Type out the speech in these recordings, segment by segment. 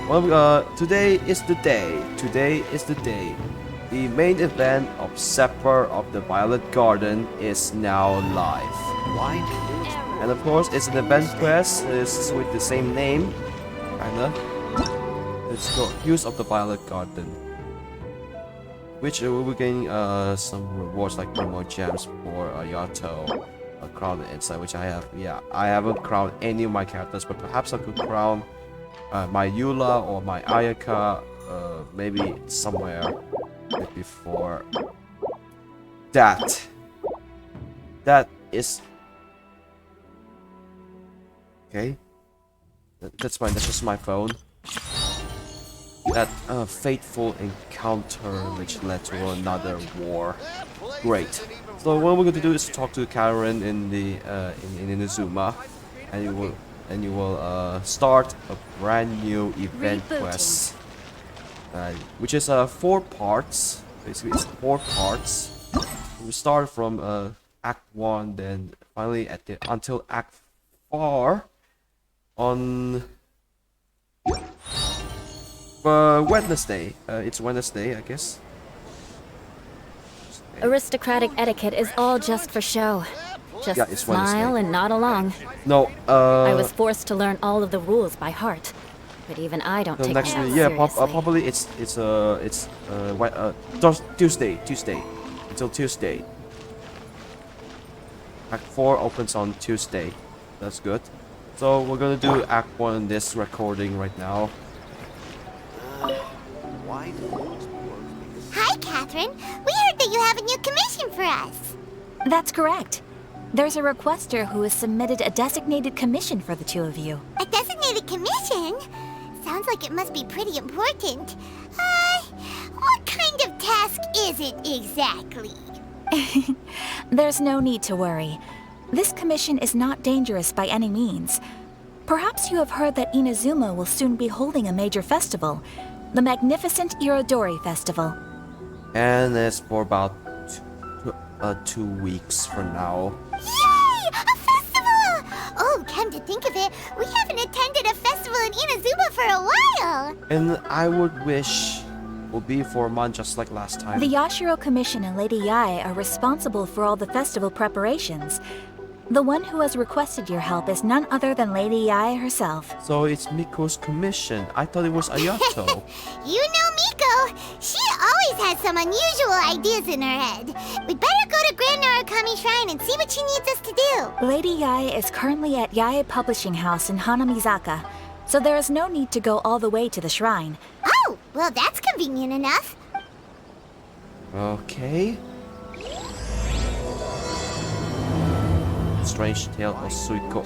Well, today is the day. Today is the day. The main event of Zephyr of the Violet Garden is now live. And of course, it's an event quest. It's with the same name, kinda. It's called Use of the Violet Garden, which will be getting some rewards like promo gems for Yato, crown inside, which I have. Yeah, I haven't crowned any of my characters, but perhaps I could crown my Eula or my Ayaka, maybe somewhere before that. That is okay. That's fine. That's just my phone. That fateful encounter which led to another war. Great. So what we're going to do is talk to Karen in the in Inazuma, and you will start a brand new event quest, which is 4 parts. Basically, it's 4 parts. We start from Act 1, then finally until Act 4 on Wednesday. It's Wednesday, I guess. Aristocratic etiquette is all just for show. Just smile and nod along. No, I was forced to learn all of the rules by heart, but even I don't take them seriously. Probably it's Tuesday until Tuesday. Act 4 opens on Tuesday. That's good. So we're gonna do Act 1 in this recording right now. Hi, Catherine. We heard that you have a new commission for us. That's correct. There's a requester who has submitted a designated commission for the 2 of you. A designated commission? Sounds like it must be pretty important. What kind of task is it exactly? There's no need to worry. This commission is not dangerous by any means. Perhaps you have heard that Inazuma will soon be holding a major festival, the magnificent Irodori Festival. And it's for about 2 weeks from now. Yay! A festival! Oh, come to think of it, we haven't attended a festival in Inazuma for a while. And I would wish it would be for a month just like last time. The Yashiro Commission and Lady Yae are responsible for all the festival preparations. The one who has requested your help is none other than Lady Yae herself. So it's Miko's commission. I thought it was Ayato. You know Miko. She always has some unusual ideas in her head. We'd better go to Grand Narukami Shrine and see what she needs us to do. Lady Yae is currently at Yae Publishing House in Hanamizaka, so there is no need to go all the way to the shrine. Oh, well that's convenient enough. Okay. Strange Tale of Suiko.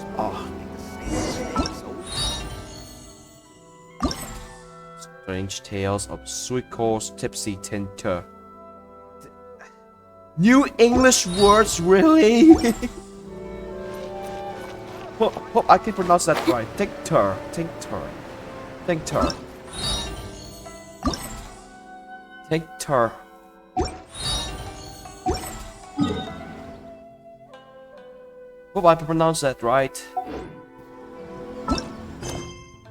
Strange Tales of Suiko's Tipsy Tinter. New English words, really? Hope I can pronounce that right. Tincture. Hope I pronounced that right.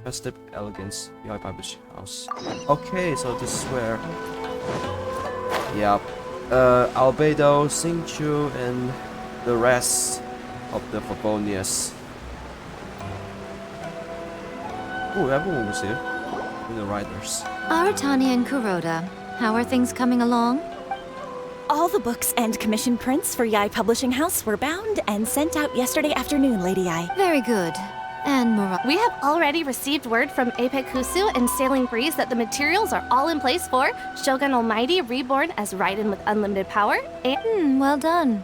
Festive Elegance, Yae Publishing House. Okay, so this is where. Yep. Albedo, Singchu, and the rest of the Favonius. Oh, everyone was here. And the writers. Aratani and Kuroda, how are things coming along? All the books and commission prints for Yae Publishing House were bound and sent out yesterday afternoon, Lady Yae. Very good. And We have already received word from Apex Husu and Sailing Breeze that the materials are all in place for Shogun Almighty reborn as Raiden with unlimited power and... well done.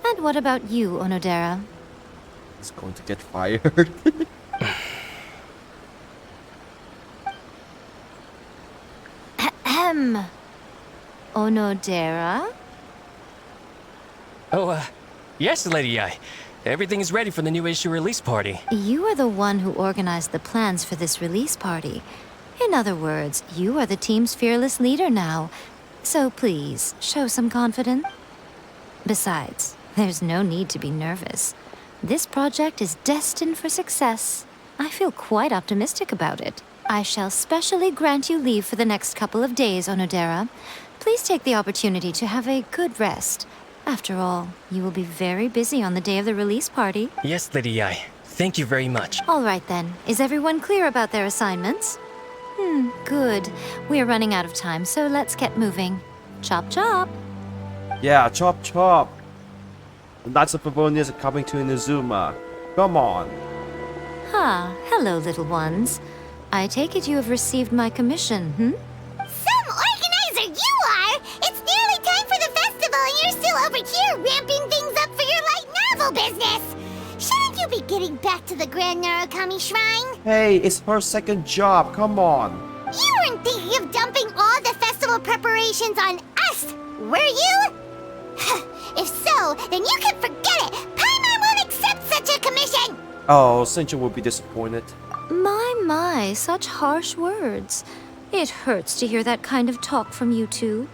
And what about you, Onodera? He's going to get fired. Ahem. Onodera? Oh, yes, Lady Yae. Everything is ready for the new issue release party. You are the one who organized the plans for this release party. In other words, you are the team's fearless leader now. So please, show some confidence. Besides, there's no need to be nervous. This project is destined for success. I feel quite optimistic about it. I shall specially grant you leave for the next couple of days, Onodera. Please take the opportunity to have a good rest. After all, you will be very busy on the day of the release party. Yes, Lady Yai. Thank you very much. All right then. Is everyone clear about their assignments? Good. We are running out of time, so let's get moving. Chop chop. Yeah, chop chop. The Knights of Favonius are coming to Inazuma. Come on. Hello, little ones. I take it you have received my commission, Some organizer you are! It's nearly time for the festival and you're still over here ramping things up for your light novel business! Shouldn't you be getting back to the Grand Narukami Shrine? Hey, it's her second job. Come on. You weren't thinking of dumping all the festival preparations on us, were you? If so, then you can forget it! Paimon won't accept such a commission! Oh, Sincha will be disappointed. My, such harsh words. It hurts to hear that kind of talk from you two.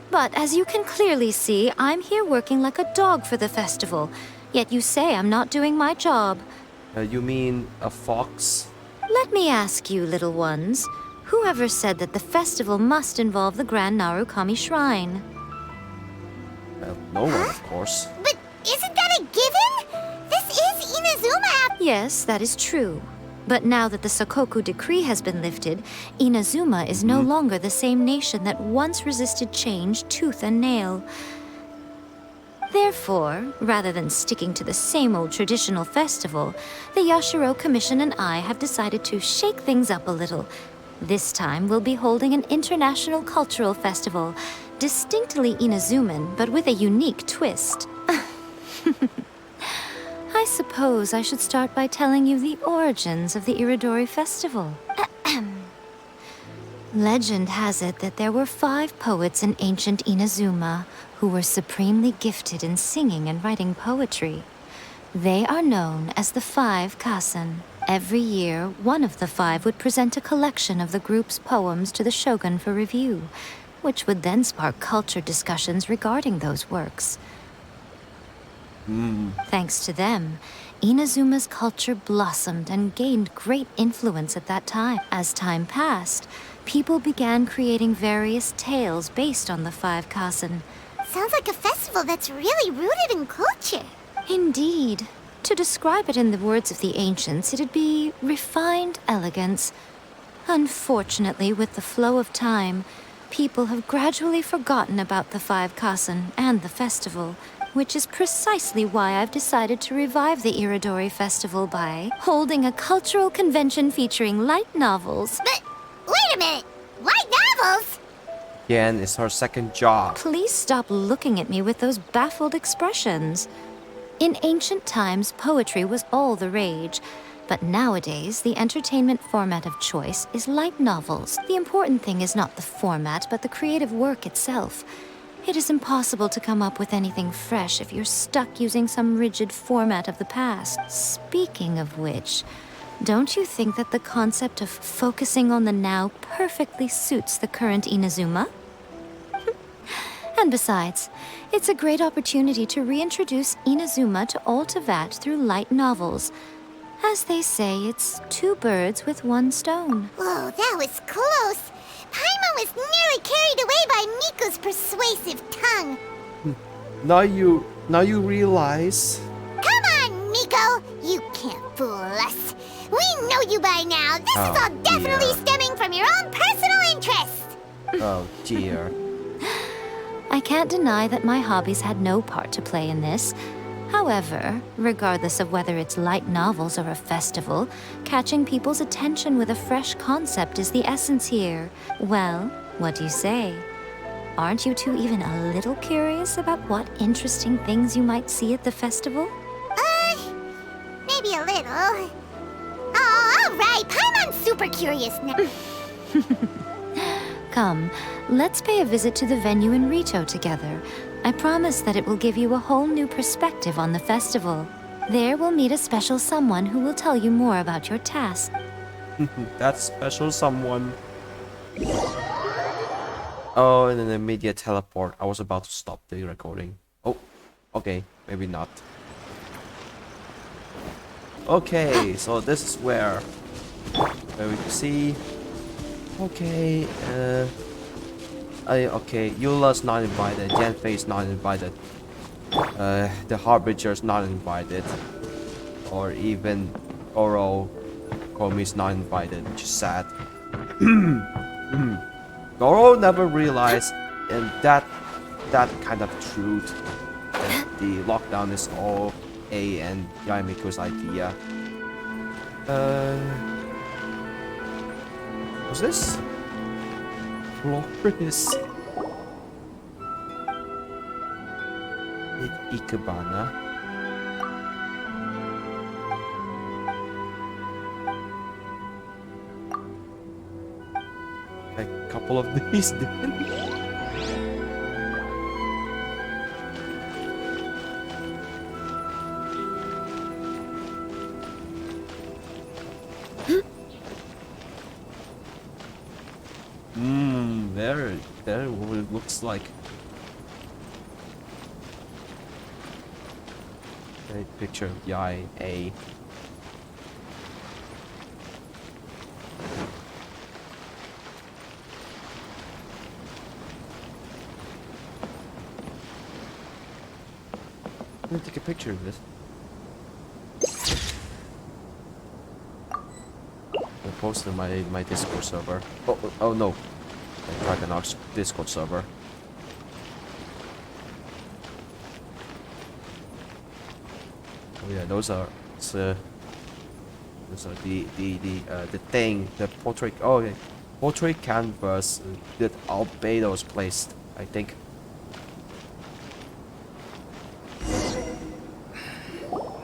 But as you can clearly see, I'm here working like a dog for the festival. Yet you say I'm not doing my job. You mean a fox? Let me ask you, little ones. Whoever said that the festival must involve the Grand Narukami Shrine? No one, of course. But isn't that a given? This is Inazuma! Yes, that is true. But now that the Sokoku decree has been lifted, Inazuma is no longer the same nation that once resisted change tooth and nail. Therefore, rather than sticking to the same old traditional festival, the Yashiro Commission and I have decided to shake things up a little. This time, we'll be holding an international cultural festival, distinctly Inazuman, but with a unique twist. I suppose I should start by telling you the origins of the Iridori Festival. Legend has it that there were 5 poets in ancient Inazuma who were supremely gifted in singing and writing poetry. They are known as the 5 Kasen. Every year, one of the 5 would present a collection of the group's poems to the shogun for review, which would then spark culture discussions regarding those works. Thanks to them, Inazuma's culture blossomed and gained great influence at that time. As time passed, people began creating various tales based on the 5 Kasen. Sounds like a festival that's really rooted in culture. Indeed. To describe it in the words of the ancients, it'd be refined elegance. Unfortunately, with the flow of time, people have gradually forgotten about the 5 Kasen and the festival, which is precisely why I've decided to revive the Iridori Festival by holding a cultural convention featuring light novels. But, wait a minute! Light novels? Again, it's her second job. Please stop looking at me with those baffled expressions. In ancient times, poetry was all the rage. But nowadays, the entertainment format of choice is light novels. The important thing is not the format, but the creative work itself. It is impossible to come up with anything fresh if you're stuck using some rigid format of the past. Speaking of which, don't you think that the concept of focusing on the now perfectly suits the current Inazuma? And besides, it's a great opportunity to reintroduce Inazuma to all Teyvat through light novels. As they say, it's 2 birds with 1 stone. Whoa, that was close! Paimon was nearly carried away by Miko's persuasive tongue. Now you realize. Come on, Miko! You can't fool us. We know you by now. This is all definitely dear. stemming from your own personal interest. Oh dear. I can't deny that my hobbies had no part to play in this. However, regardless of whether it's light novels or a festival, catching people's attention with a fresh concept is the essence here. Well, what do you say? Aren't you two even a little curious about what interesting things you might see at the festival? Maybe a little. Oh, all right. Paimon's super curious now. Come, let's pay a visit to the venue in Rito together. I promise that it will give you a whole new perspective on the festival. There we'll meet a special someone who will tell you more about your task. That special someone. Oh, and then the media teleport. I was about to stop the recording. Oh, okay, maybe not. Okay, so this is where we can see. Okay, okay, Eula's not invited, Genfei's not invited, the Harbinger's not invited, or even Oro Komi's not invited, which is sad. Goro never realized in that kind of truth that the lockdown is all A and Yaimiko's idea. What's this? Flores. Ikebana. A couple of these then. There what it looks like. A picture of Yai A. I'm gonna take a picture of this. I'll post it on my Discord server. Oh no. Dragon's Discord server. Oh yeah, those are the thing, the portrait. Oh yeah, portrait canvas that Albedo's placed, I think.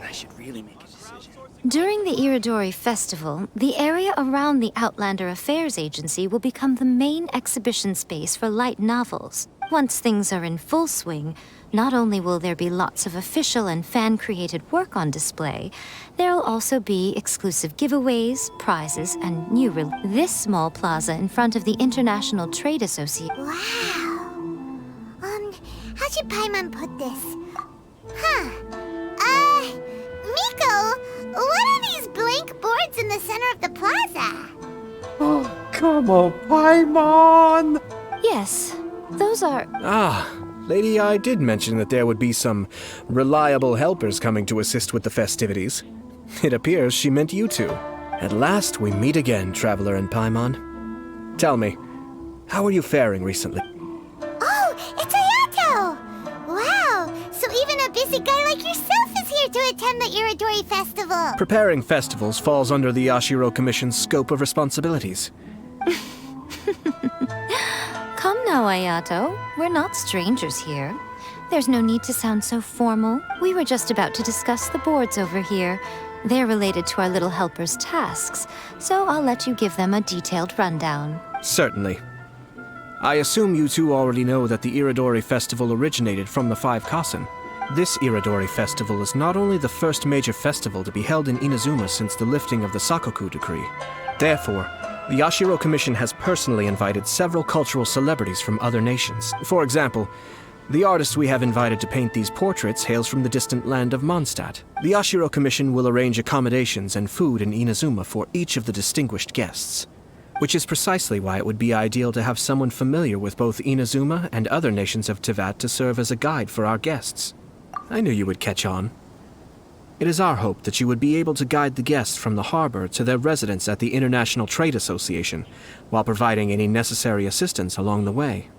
I should really make a decision. During the Iridori Festival, the area around the Outlander Affairs Agency will become the main exhibition space for light novels. Once things are in full swing, not only will there be lots of official and fan-created work on display, there'll also be exclusive giveaways, prizes, and this small plaza in front of the International Trade Association. Wow. How should Paimon put this? Huh. Miko, what are these blank boards in the center of the plaza? Oh, come on, Paimon! Yes, those are... Ah, Lady I did mention that there would be some reliable helpers coming to assist with the festivities. It appears she meant you two. At last we meet again, Traveler and Paimon. Tell me, how are you faring recently? Oh, it's Ayato! Wow, so even a busy guy like yourself is here to attend the Iridori Festival. Preparing festivals falls under the Yashiro Commission's scope of responsibilities. Come now, Ayato. We're not strangers here. There's no need to sound so formal. We were just about to discuss the boards over here. They're related to our little helpers' tasks, so I'll let you give them a detailed rundown. Certainly. I assume you two already know that the Iridori Festival originated from the 5 Kasen. This Iridori Festival is not only the first major festival to be held in Inazuma since the lifting of the Sakoku Decree. Therefore, the Yashiro Commission has personally invited several cultural celebrities from other nations. For example, the artist we have invited to paint these portraits hails from the distant land of Mondstadt. The Yashiro Commission will arrange accommodations and food in Inazuma for each of the distinguished guests, which is precisely why it would be ideal to have someone familiar with both Inazuma and other nations of Teyvat to serve as a guide for our guests. I knew you would catch on. It is our hope that you would be able to guide the guests from the harbor to their residence at the International Trade Association, while providing any necessary assistance along the way.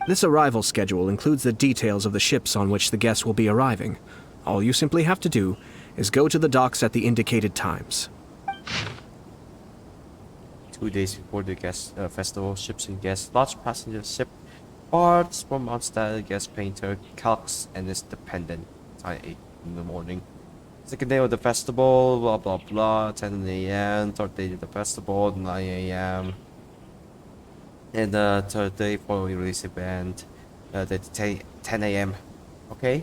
This arrival schedule includes the details of the ships on which the guests will be arriving. All you simply have to do is go to the docks at the indicated times. 2 days before the festival, ships and guests, large passenger ship, parts from Mondstadt, guest painter, calcs, and its dependent. Time 8 in the morning. Second day of the festival, blah blah blah, 10 a.m. Third day of the festival, 9 a.m. And the third day following release event, the 10 a.m. Okay.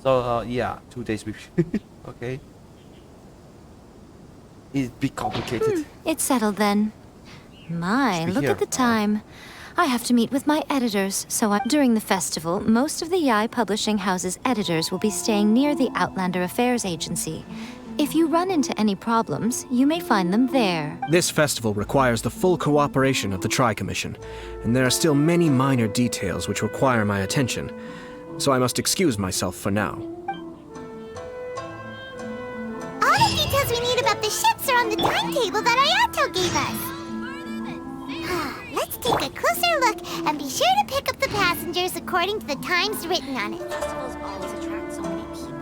So yeah, 2 days before. Okay. It'd be complicated. It's settled then. My, Be look here. at the time. I have to meet with my editors, during the festival, most of the Yai Publishing House's editors will be staying near the Outlander Affairs Agency. If you run into any problems, you may find them there. This festival requires the full cooperation of the Tri-Commission, and there are still many minor details which require my attention, so I must excuse myself for now. All the details we need about the ships are on the timetable that Ayato gave us. Let's take a closer look and be sure to pick up the passengers according to the times written on it. Festivals always attract so many people.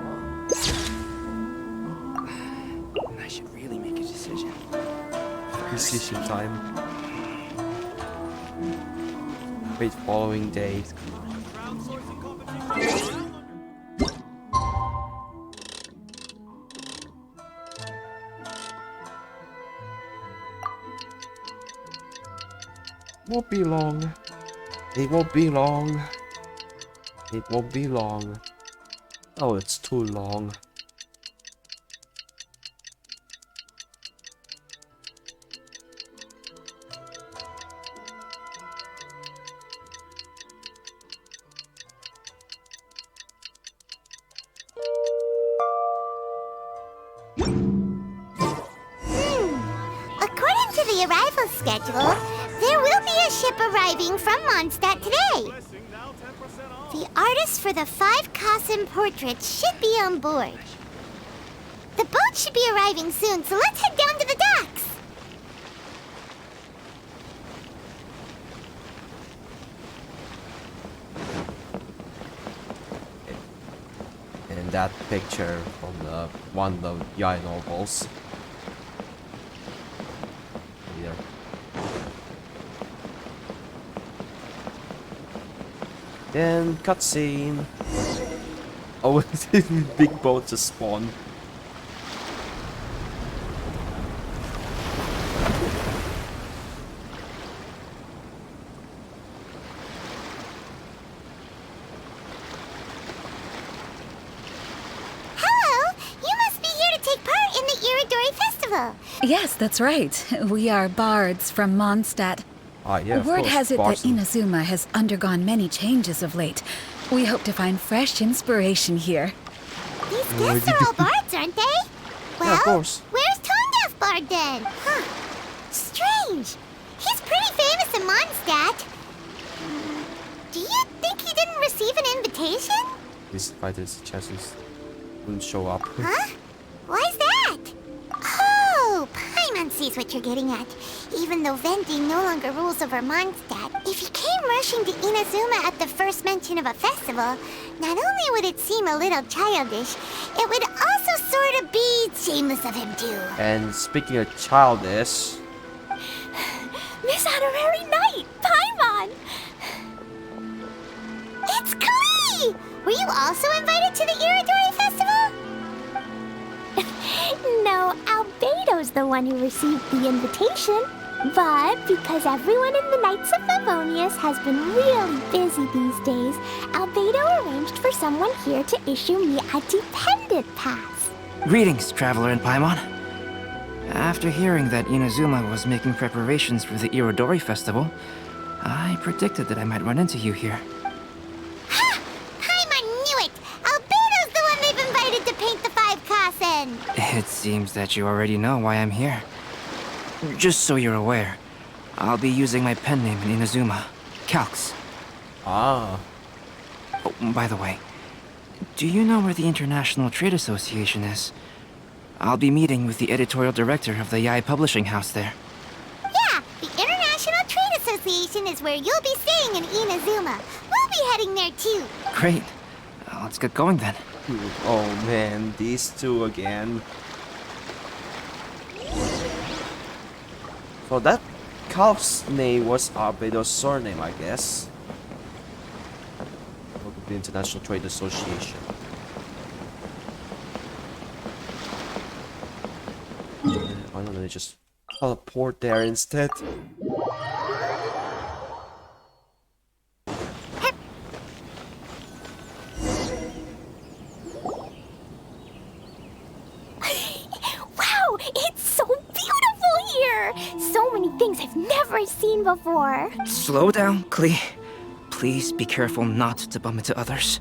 I should really make a decision. Decision time. Wait, following day. Won't be long. It won't be long. It won't be long. Oh, it's too long. According to the arrival schedule, there will be a ship arriving from Mondstadt today. The artist for the 5 Kasen portraits should be on board. The boat should be arriving soon, so let's head down to the docks. And that picture from the one of the Yai novels. Here. Then cutscene. Oh, big boat just spawned. Hello! You must be here to take part in the Iridori Festival. Yes, that's right. We are bards from Mondstadt. Ah, yeah, of Word course, has it that Barson. Inazuma has undergone many changes of late. We hope to find fresh inspiration here. These guests are all bards, aren't they? Well, Yeah, of course. where's Tondef Bard then? Huh. Strange. He's pretty famous in Mondstadt. Do you think he didn't receive an invitation? These fighters' chances wouldn't show up. Huh? Why's that? Oh, Paimon sees what you're getting at. Even though Venti no longer rules over Mondstadt, if he came rushing to Inazuma at the first mention of a festival, not only would it seem a little childish, it would also sort of be shameless of him too. And speaking of childish, Miss Honorary Knight, Paimon! It's Klee! Were you also invited to the Iridori Festival? No, Albedo's the one who received the invitation. But because everyone in the Knights of Favonius has been really busy these days, Albedo arranged for someone here to issue me a dependent pass. Greetings, Traveler and Paimon. After hearing that Inazuma was making preparations for the Irodori Festival, I predicted that I might run into you here. Ha! Paimon knew it! Albedo's the one they've invited to paint the 5 Kasen! It seems that you already know why I'm here. Just so you're aware, I'll be using my pen name in Inazuma, Calx. ah, Oh, by the way, do you know where the International Trade Association is? I'll be meeting with the editorial director of the Yai Publishing House there. Yeah, the International Trade Association is where you'll be staying in Inazuma. We'll be heading there too. Great. Let's get going then. oh man, these two again. So that calf's name was Albedo's surname, I guess. Look at the International Trade Association. Why don't they just teleport there instead? Wow, it's so beautiful here! So many things things I've never seen before. Slow down, Klee. Please be careful not to bump into others.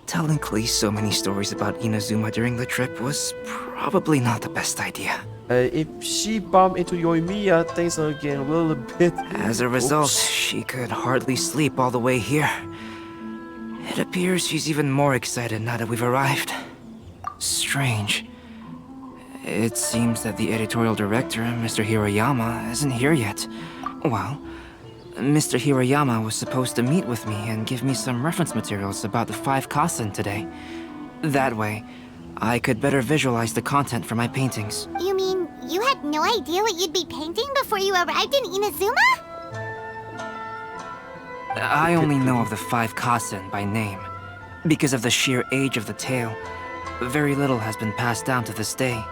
Telling Klee so many stories about Inazuma during the trip was probably not the best idea. If she bumped into Yoimiya, things are getting a little bit... As a result, she could hardly sleep all the way here. It appears she's even more excited now that we've arrived. Strange. It seems that the editorial director, Mr. Hirayama, isn't here yet. Well, Mr. Hirayama was supposed to meet with me and give me some reference materials about the 5 Kasen today. That way, I could better visualize the content for my paintings. You mean you had no idea what you'd be painting before you arrived in Inazuma? I only know of the 5 Kasen by name. Because of the sheer age of the tale, very little has been passed down to this day.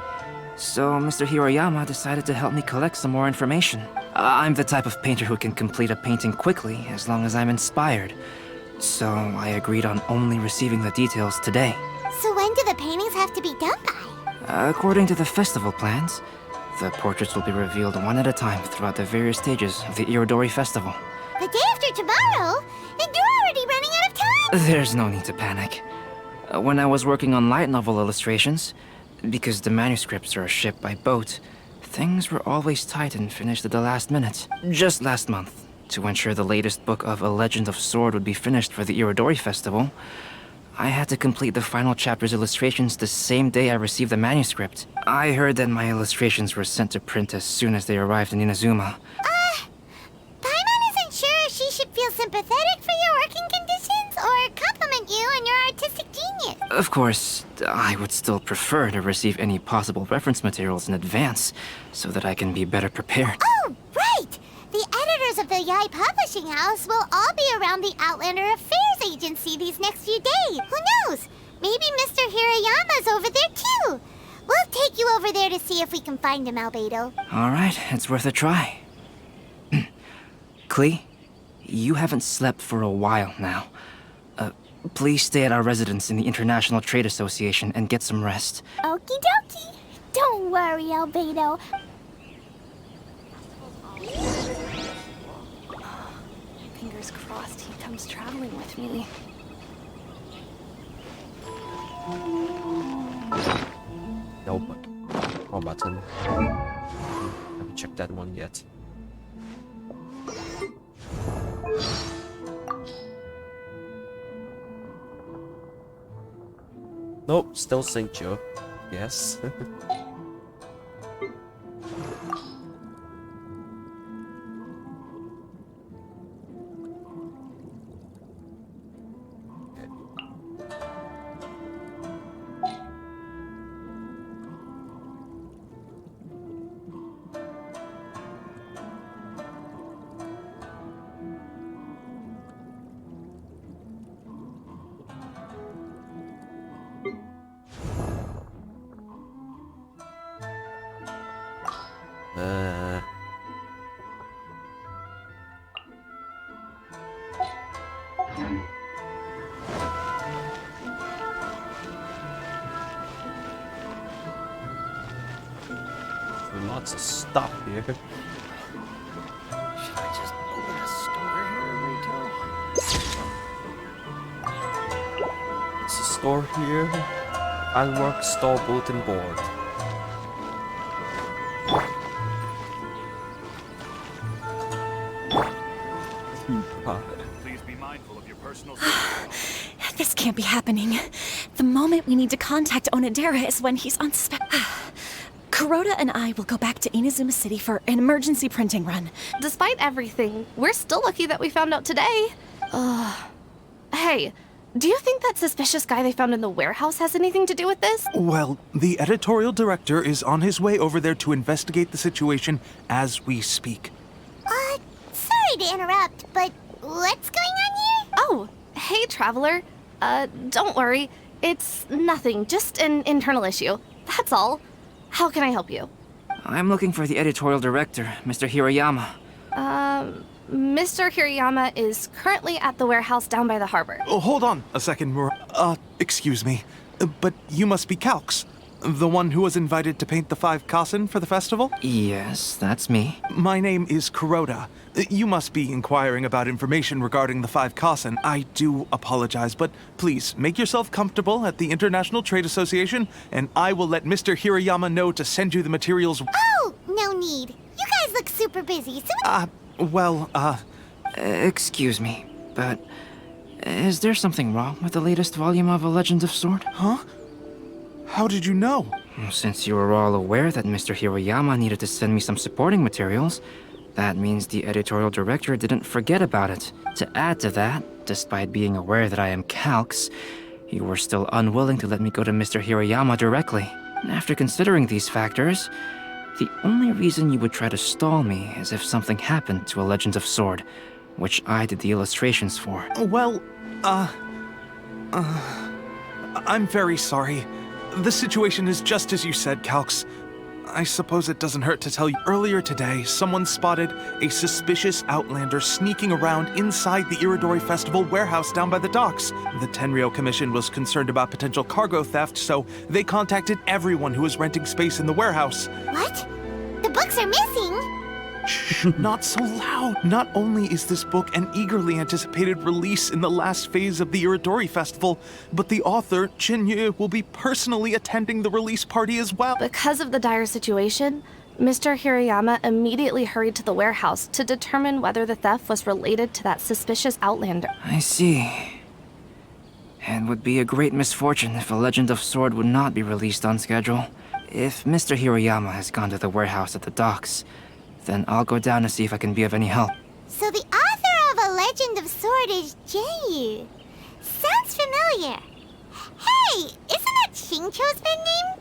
So Mr. Hirayama decided to help me collect some more information. I'm the type of painter who can complete a painting quickly as long as I'm inspired. So I agreed on only receiving the details today. So when do the paintings have to be done by? According to the festival plans, the portraits will be revealed one at a time throughout the various stages of the Irodori Festival. The day after tomorrow? And you're already running out of time? There's no need to panic. When I was working on light novel illustrations, because the manuscripts are shipped by boat, things were always tight and finished at the last minute. Just last month, to ensure the latest book of A Legend of Sword would be finished for the Irodori Festival, I had to complete the final chapter's illustrations the same day I received the manuscript. I heard that my illustrations were sent to print as soon as they arrived in Inazuma. Paimon isn't sure if she should feel sympathetic for your working conditions or compliment you on your artistic genius. Of course, I would still prefer to receive any possible reference materials in advance, so that I can be better prepared. Oh, right! The editors of the Yai Publishing House will all be around the Outlander Affairs Agency these next few days. Who knows? Maybe Mr. Hirayama's over there too. We'll take you over there to see if we can find him, Albedo. Alright, it's worth a try. Klee, you haven't slept for a while now. Please stay at our residence in the International Trade Association and get some rest. Okie dokie. Don't worry, Albedo. Fingers crossed he comes traveling with me. Nope. Wrong button. Haven't checked that one yet. Nope, still Saint Joe. Yes. Lots of stuff here. Should I just open a store here, Rito? It's a store here. Unwork store bulletin board. Please be mindful of your personal This can't be happening. The moment we need to contact Onodera is when he's on Kuroda and I will go back to Inazuma City for an emergency printing run. Despite everything, we're still lucky that we found out today. Hey, do you think that suspicious guy they found in the warehouse has anything to do with this? Well, the editorial director is on his way over there to investigate the situation as we speak. Sorry to interrupt, but what's going on here? Oh, hey, Traveler. Don't worry. It's nothing, just an internal issue. That's all. How can I help you? I'm looking for the editorial director, Mr. Hirayama. Mr. Hirayama is currently at the warehouse down by the harbor. Oh, hold on a second, excuse me, but you must be Calx. The one who was invited to paint the 5 Kasen for the festival? Yes, that's me. My name is Kuroda. You must be inquiring about information regarding the 5 Kasen. I do apologize, but please make yourself comfortable at the International Trade Association, and I will let Mr. Hirayama know to send you the materials. Oh, no need. You guys look super busy, so... Excuse me, but is there something wrong with the latest volume of A Legend of Sword? Huh? How did you know? Since you were all aware that Mr. Hiroyama needed to send me some supporting materials, that means the editorial director didn't forget about it. To add to that, despite being aware that I am Calx, you were still unwilling to let me go to Mr. Hiroyama directly. After considering these factors, the only reason you would try to stall me is if something happened to A Legend of Sword, which I did the illustrations for. Well, I'm very sorry. The situation is just as you said, Calx. I suppose it doesn't hurt to tell you. Earlier today, someone spotted a suspicious outlander sneaking around inside the Iridori Festival warehouse down by the docks. The Tenryou Commission was concerned about potential cargo theft, so they contacted everyone who was renting space in the warehouse. What? The books are missing? Shh, not so loud. Not only is this book an eagerly anticipated release in the last phase of the Iridori Festival, but the author, Jinyu, will be personally attending the release party as well. Because of the dire situation, Mr. Hirayama immediately hurried to the warehouse to determine whether the theft was related to that suspicious outlander. I see. It would be a great misfortune if A Legend of Sword would not be released on schedule. If Mr. Hiroyama has gone to the warehouse at the docks, then I'll go down to see if I can be of any help. So the author of A Legend of Sword is Jinyu. Sounds familiar. Hey, isn't that Xingqiu's pen name?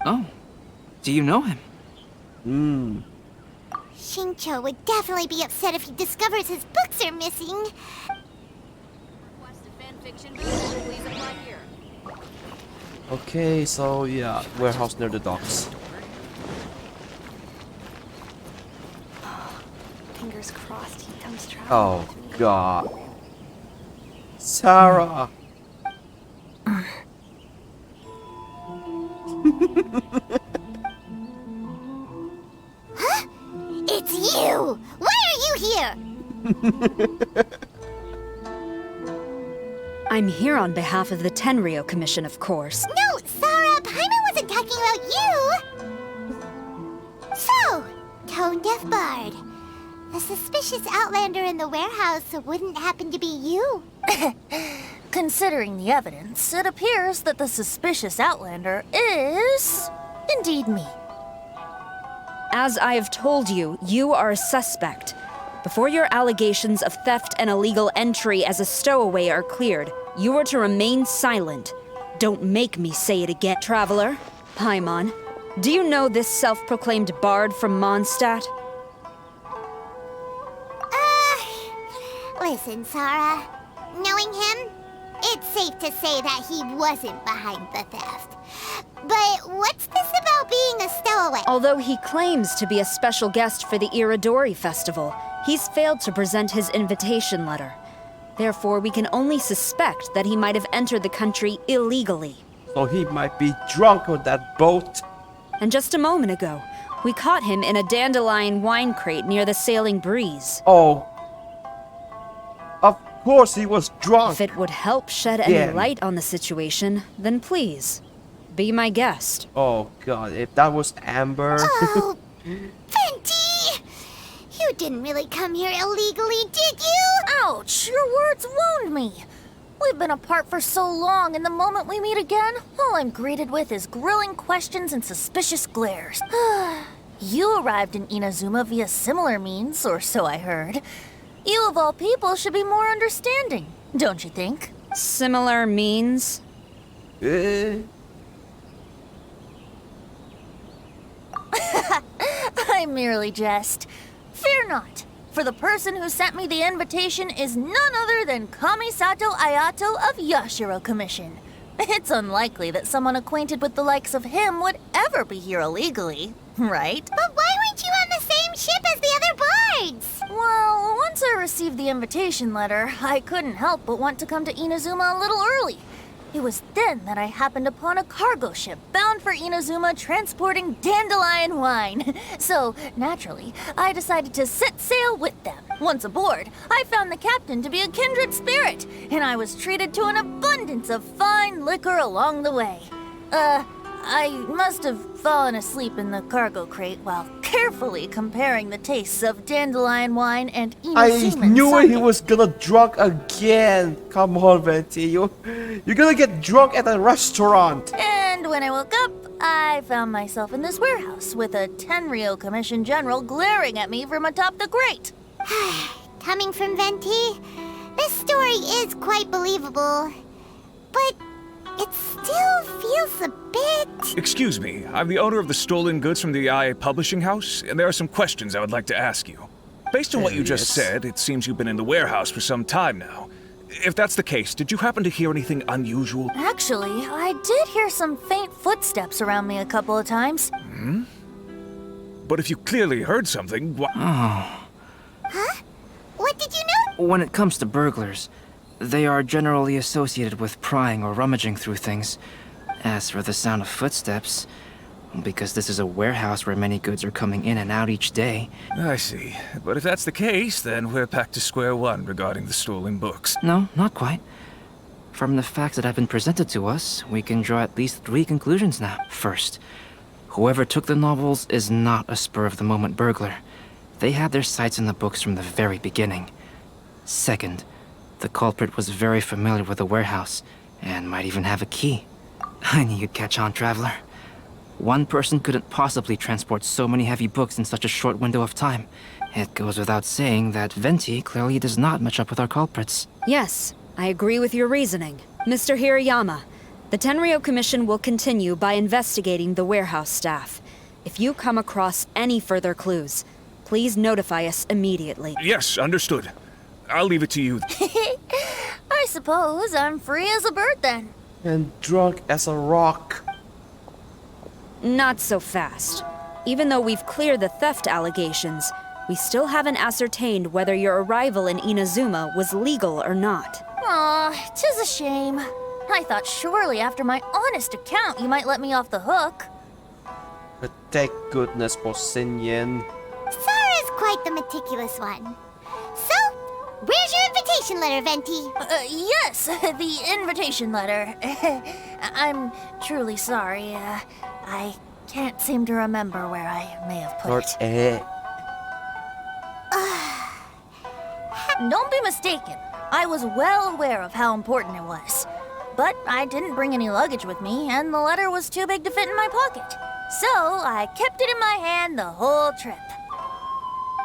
Oh, do you know him? Xingqiu would definitely be upset if he discovers his books are missing. Okay, so yeah, warehouse near the docks. Fingers crossed he comes traveling. Oh god. Sarah! Huh? It's you! Why are you here? I'm here on behalf of the Tenryou Commission, of course. No, Sarah, Paimon wasn't talking about you! So, Tone-Deaf Bard. The suspicious outlander in the warehouse wouldn't happen to be you. Considering the evidence, it appears that the suspicious outlander is indeed me. As I have told you, you are a suspect. Before your allegations of theft and illegal entry as a stowaway are cleared, you are to remain silent. Don't make me say it again, traveler. Paimon, do you know this self-proclaimed bard from Mondstadt? Listen, Sarah. Knowing him, it's safe to say that he wasn't behind the theft. But what's this about being a stowaway? Although he claims to be a special guest for the Iridori Festival, he's failed to present his invitation letter. Therefore, we can only suspect that he might have entered the country illegally. So he might be drunk on that boat. And just a moment ago, we caught him in a dandelion wine crate near the Sailing Breeze. Oh. Of course he was drunk. If it would help shed any light on the situation, then please, be my guest. Oh god, if that was Amber. Oh, Fenty! You didn't really come here illegally, did you? Ouch, your words wound me. We've been apart for so long, and the moment we meet again, all I'm greeted with is grilling questions and suspicious glares. You arrived in Inazuma via similar means, or so I heard. You of all people should be more understanding, don't you think? Similar means? I merely jest. Fear not, for the person who sent me the invitation is none other than Kamisato Ayato of Yashiro Commission. It's unlikely that someone acquainted with the likes of him would ever be here illegally, right? But why weren't you on the same ship as the other bards? Well, once I received the invitation letter, I couldn't help but want to come to Inazuma a little early. It was then that I happened upon a cargo ship bound for Inazuma transporting dandelion wine. So, naturally, I decided to set sail with them. Once aboard, I found the captain to be a kindred spirit, and I was treated to an abundance of fine liquor along the way. I must have fallen asleep in the cargo crate while carefully comparing the tastes of dandelion wine and Inazuma I knew sake. he was gonna drunk again. Come on, Venti. You're gonna get drunk at a restaurant. And when I woke up, I found myself in this warehouse with a Tenryo Commission General glaring at me from atop the grate. Coming from Venti, this story is quite believable. But it still feels a bit... Excuse me, I'm the owner of the stolen goods from the IA publishing house, and there are some questions I would like to ask you. Based on what you just said, it seems you've been in the warehouse for some time now. If that's the case, did you happen to hear anything unusual? Actually, I did hear some faint footsteps around me a couple of times. Hmm? But if you clearly heard something, why... Oh. Huh? What did you know? When it comes to burglars, they are generally associated with prying or rummaging through things. As for the sound of footsteps, because this is a warehouse where many goods are coming in and out each day. I see. But if that's the case, then we're back to square one regarding the stolen books. No, not quite. From the facts that have been presented to us, we can draw at least 3 conclusions now. First, whoever took the novels is not a spur-of-the-moment burglar. They had their sights on the books from the very beginning. Second, the culprit was very familiar with the warehouse, and might even have a key. I knew you'd catch on, Traveler. One person couldn't possibly transport so many heavy books in such a short window of time. It goes without saying that Venti clearly does not match up with our culprits. Yes, I agree with your reasoning. Mr. Hirayama, the Tenryo Commission will continue by investigating the warehouse staff. If you come across any further clues, please notify us immediately. Yes, understood. I'll leave it to you. I suppose I'm free as a bird then. And drunk as a rock. Not so fast. Even though we've cleared the theft allegations, we still haven't ascertained whether your arrival in Inazuma was legal or not. Aw, 'tis a shame. I thought surely after my honest account you might let me off the hook. But thank goodness for Sinyin. Sara's quite the meticulous one. So, where's your invitation letter, Venti? Yes, the invitation letter. I'm truly sorry. I can't seem to remember where I may have put it. Don't be mistaken. I was well aware of how important it was. But I didn't bring any luggage with me, and the letter was too big to fit in my pocket. So I kept it in my hand the whole trip.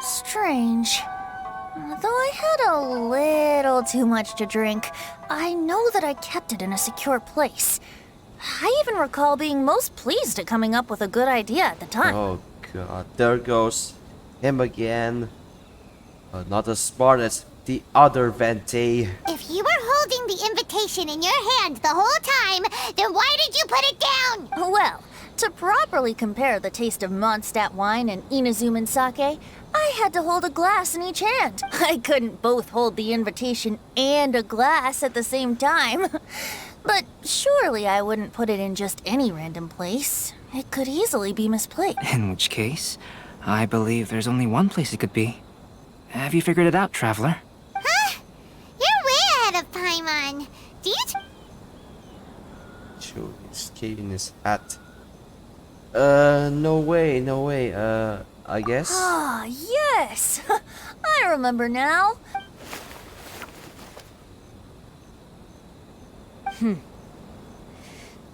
Strange. Though I had a little too much to drink, I know that I kept it in a secure place. I even recall being most pleased at coming up with a good idea at the time. Oh god, there goes him again. Not as smart as the other Venti. If you were holding the invitation in your hand the whole time, then why did you put it down? Well, to properly compare the taste of Mondstadt wine and Inazuman sake, I had to hold a glass in each hand. I couldn't both hold the invitation and a glass at the same time. But surely I wouldn't put it in just any random place. It could easily be misplaced. In which case, I believe there's only one place it could be. Have you figured it out, Traveler? Huh? You're way ahead of Paimon. Do you... Shoot, he's keeping his hat. No way, no way. I guess? Ah, yes! I remember now.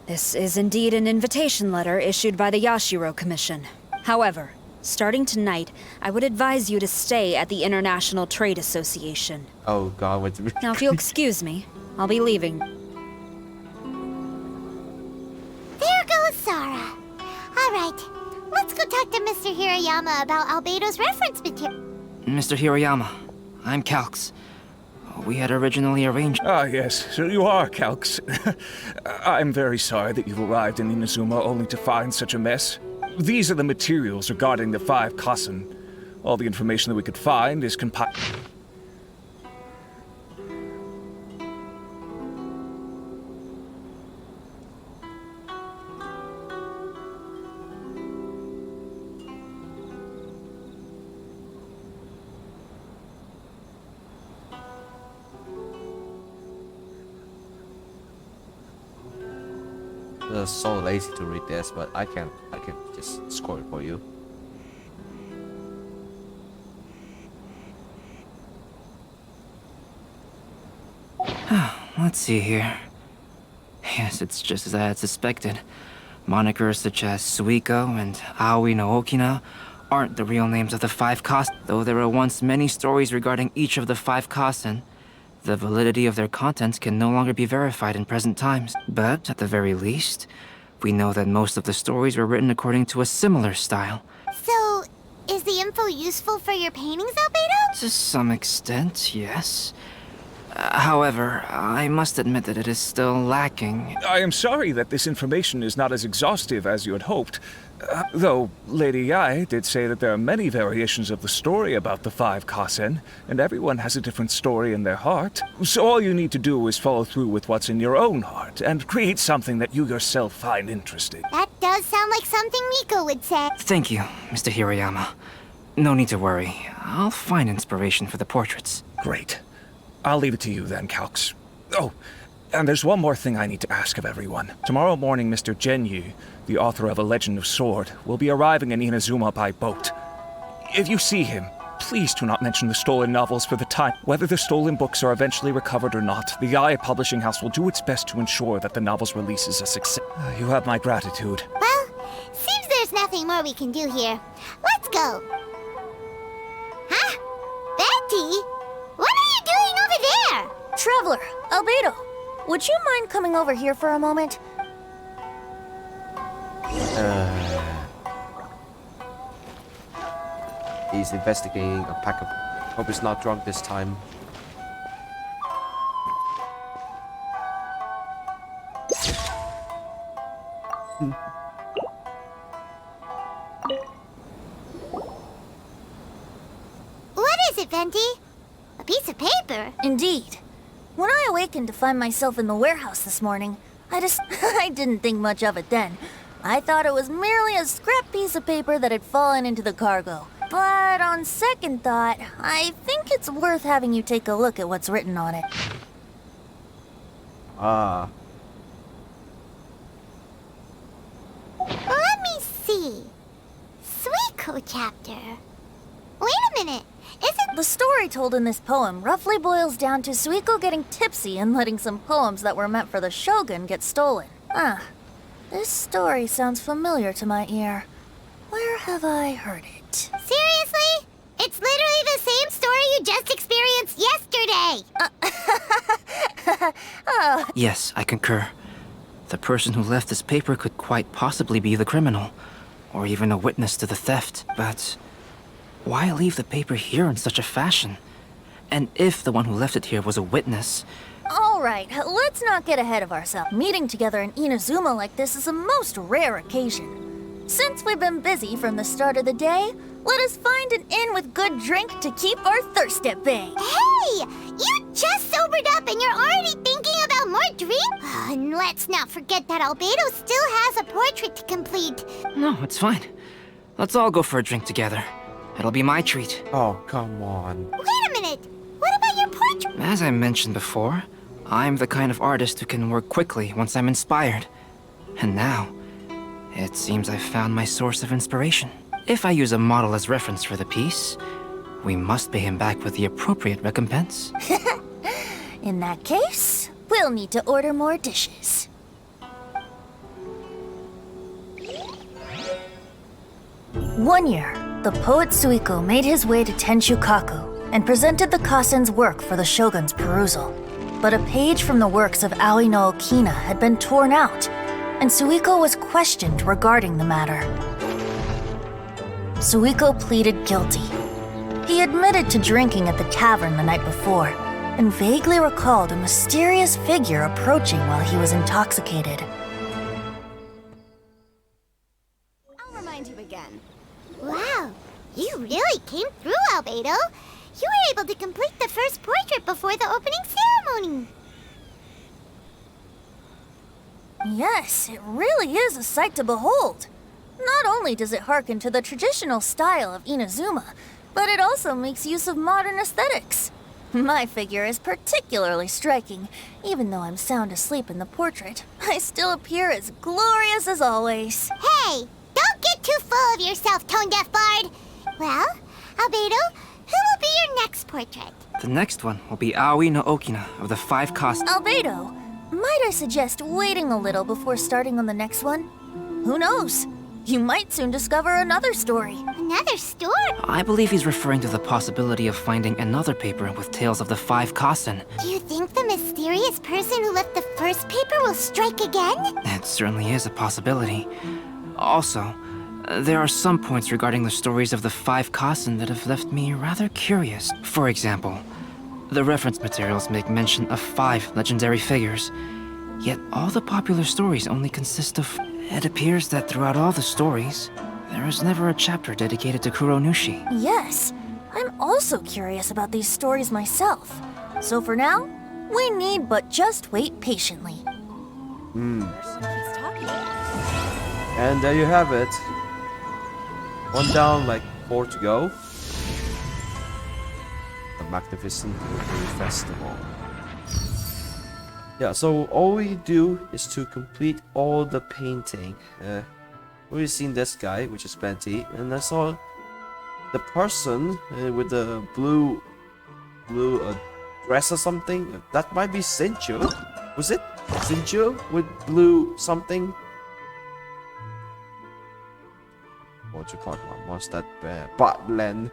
This is indeed an invitation letter issued by the Yashiro Commission. However, starting tonight, I would advise you to stay at the International Trade Association. Oh god, wait. Now, if you'll excuse me, I'll be leaving. There goes Sara. Alright, let's go talk to Mr. Hirayama about Albedo's reference material. Mr. Hirayama, I'm Calx. We had originally arranged... Ah, yes, so you are, Calx. I'm very sorry that you've arrived in Inazuma only to find such a mess. These are the materials regarding the 5 Kasen. All the information that we could find is compiled... so lazy to read this, but I can just score it for you. Let's see here. Yes, it's just as I had suspected. Monikers such as Suiko and Aoi no Okina aren't the real names of the 5 Kasen. Though there were once many stories regarding each of the 5 Kasen, the validity of their contents can no longer be verified in present times. But, at the very least, we know that most of the stories were written according to a similar style. So, is the info useful for your paintings, Albedo? To some extent, yes. However, I must admit that it is still lacking. I am sorry that this information is not as exhaustive as you had hoped. Though Lady Yae did say that there are many variations of the story about the 5 Kasen, and everyone has a different story in their heart. So all you need to do is follow through with what's in your own heart, and create something that you yourself find interesting. That does sound like something Miko would say. Thank you, Mr. Hiroyama. No need to worry. I'll find inspiration for the portraits. Great. I'll leave it to you then, Calx. Oh, and there's one more thing I need to ask of everyone. Tomorrow morning, Mr. Genyu, the author of A Legend of Sword, will be arriving in Inazuma by boat. If you see him, please do not mention the stolen novels for the time. Whether the stolen books are eventually recovered or not, the Yae Publishing House will do its best to ensure that the novel's release is a success. You have my gratitude. Well, seems there's nothing more we can do here. Let's go. Huh? Betty? What are you doing over there? Traveler, Albedo, would you mind coming over here for a moment? He's investigating a pack of... Hope he's not drunk this time. What is it, Venti? A piece of paper? Indeed. When I awakened to find myself in the warehouse this morning, I didn't think much of it then. I thought it was merely a scrap piece of paper that had fallen into the cargo. But on second thought, I think it's worth having you take a look at what's written on it. Ah. Let me see. Suiko chapter. Wait a minute. Isn't the story told in this poem roughly boils down to Suiko getting tipsy and letting some poems that were meant for the Shogun get stolen. This story sounds familiar to my ear. Where have I heard it? Seriously? It's literally the same story you just experienced yesterday! Yes, I concur. The person who left this paper could quite possibly be the criminal, or even a witness to the theft, but why leave the paper here in such a fashion? And if the one who left it here was a witness... Alright, let's not get ahead of ourselves. Meeting together in Inazuma like this is a most rare occasion. Since we've been busy from the start of the day, let us find an inn with good drink to keep our thirst at bay. Hey! You just sobered up and you're already thinking about more drink? And let's not forget that Albedo still has a portrait to complete. No, it's fine. Let's all go for a drink together. It'll be my treat. Oh, come on. Wait a minute! What about your portrait? As I mentioned before, I'm the kind of artist who can work quickly once I'm inspired. And now, it seems I've found my source of inspiration. If I use a model as reference for the piece, we must pay him back with the appropriate recompense. In that case, we'll need to order more dishes. One year, the poet Suiko made his way to Tenshukaku and presented the Kasen's work for the Shogun's perusal. But a page from the works of Aoi no Okina had been torn out, and Suiko was questioned regarding the matter. Suiko pleaded guilty. He admitted to drinking at the tavern the night before, and vaguely recalled a mysterious figure approaching while he was intoxicated. I'll remind you again. Wow, you really came through, Albedo. You were able to complete the first portrait before the opening ceremony. Yes, it really is a sight to behold. Not only does it harken to the traditional style of Inazuma, but it also makes use of modern aesthetics. My figure is particularly striking. Even though I'm sound asleep in the portrait, I still appear as glorious as always. Hey, don't get too full of yourself, tone-deaf bard. Well, Albedo, who will be your next portrait? The next one will be Aoi no Okina of the 5 Kasen. Albedo, might I suggest waiting a little before starting on the next one? Who knows? You might soon discover another story. Another story? I believe he's referring to the possibility of finding another paper with tales of the 5 Kasen. Do you think the mysterious person who left the first paper will strike again? It certainly is a possibility. Also, there are some points regarding the stories of the 5 Kasen that have left me rather curious. For example, the reference materials make mention of 5 legendary figures, yet all the popular stories only consist of... It appears that throughout all the stories, there is never a chapter dedicated to Kuronushi. Yes, I'm also curious about these stories myself. So for now, we need but just wait patiently. And there you have it. 1 down, like 4 to go. The Magnificent Military Festival. Yeah, so all we do is to complete all the painting. We've seen this guy, which is plenty, and I saw the person with the blue dress or something. That might be Senju. Was it Senju with blue something? What you call it? What's that? But Len,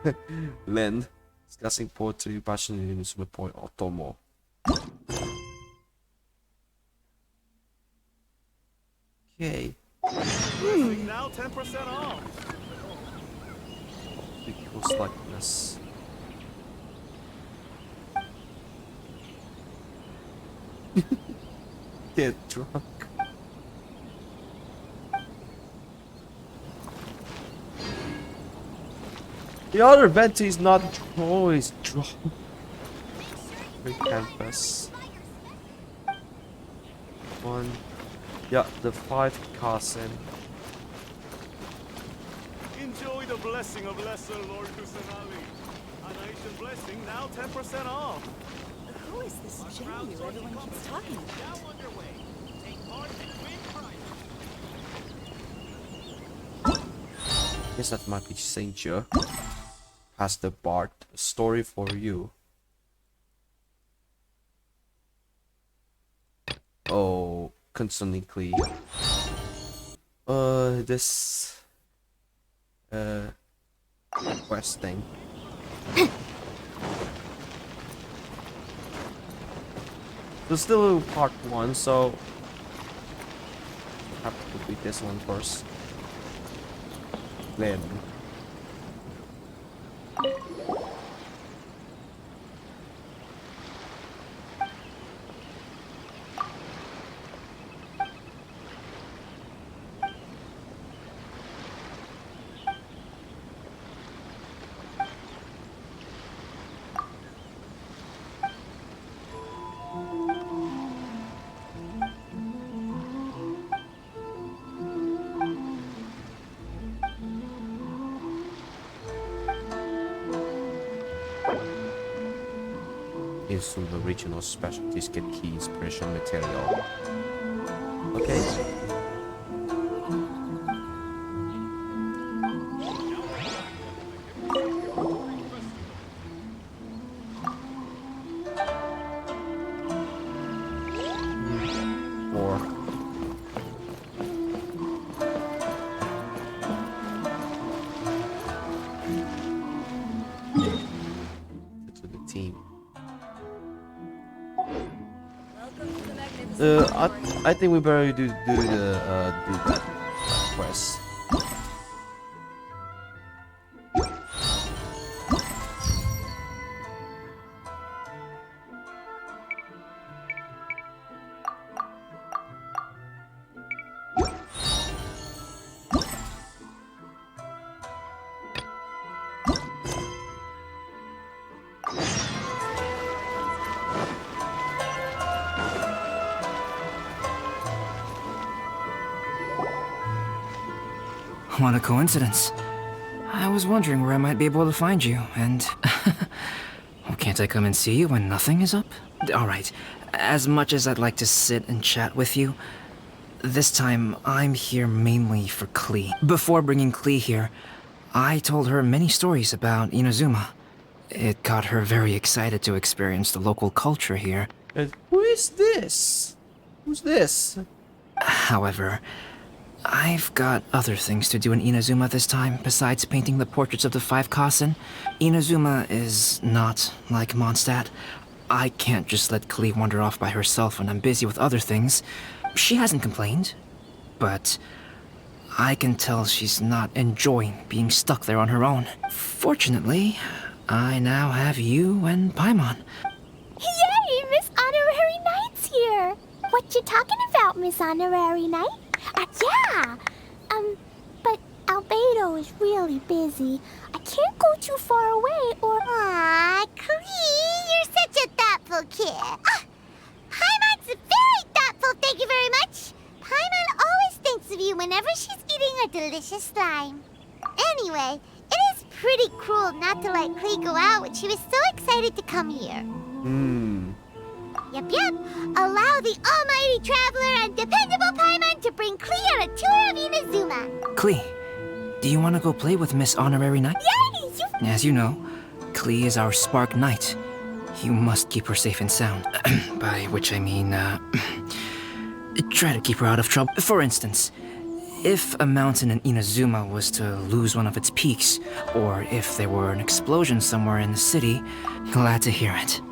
Len, discussing poetry, passion in Inazuma Point Otomo. Okay. Now 10% off. Equals likeness. Get drunk. The other Venti is not always drunk. Big canvas. 1. Yeah, the 5 Kasen. Enjoy the blessing of Lesser Lord Kusanali. An Ancient blessing, now 10% off. Who is this Jenny everyone keeps talking about? Guess that might be Senju. Has the Bard story for you. Oh, concerning Klee. This quest thing. There's still part 1, so have to complete this one first. Then the regional specialties get key inspiration material. Okay. I think we better do that quest. What a coincidence. I was wondering where I might be able to find you, and... Well, can't I come and see you when nothing is up? Alright, as much as I'd like to sit and chat with you, this time I'm here mainly for Klee. Before bringing Klee here, I told her many stories about Inazuma. It got her very excited to experience the local culture here. And who is this? Who's this? However, I've got other things to do in Inazuma this time, besides painting the portraits of the 5 Kasen. Inazuma is not like Mondstadt. I can't just let Klee wander off by herself when I'm busy with other things. She hasn't complained, but I can tell she's not enjoying being stuck there on her own. Fortunately, I now have you and Paimon. Yay! Miss Honorary Knight's here! What you talking about, Miss Honorary Knight? Yeah! But Albedo is really busy. I can't go too far away or... Aw, Klee, you're such a thoughtful kid. Paimon's very thoughtful, thank you very much. Paimon always thinks of you whenever she's eating a delicious slime. Anyway, it is pretty cruel not to let Klee go out when she was so excited to come here. Yep. Allow the almighty traveler and dependable Paimon to bring Klee on a tour of Inazuma. Klee, do you want to go play with Miss Honorary Knight? Yay! As you know, Klee is our Spark Knight. You must keep her safe and sound. By which I mean, try to keep her out of trouble. For instance, if a mountain in Inazuma was to lose one of its peaks, or if there were an explosion somewhere in the city, glad to hear it.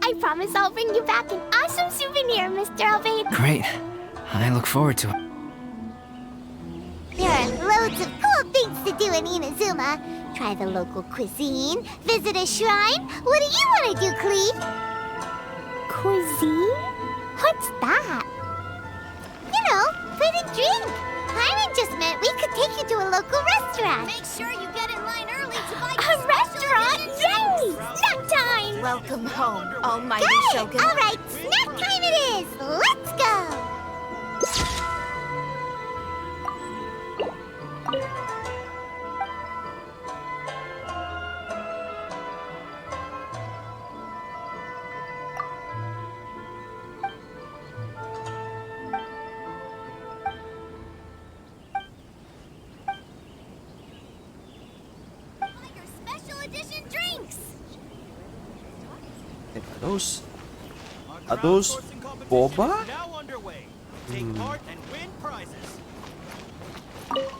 I promise I'll bring you back an awesome souvenir, Mr. Albedo. Great. I look forward to it. There are loads of cool things to do in Inazuma. Try the local cuisine, visit a shrine. What do you want to do, Klee? Cuisine? What's that? You know, food and drink. Paimon just meant we could take you to a local restaurant. Make sure you get in line early to buy A restaurant? Yay! Snack time! Welcome home, almighty Got it! Shogun. All right, snack time it is. Let's go. Are those boba?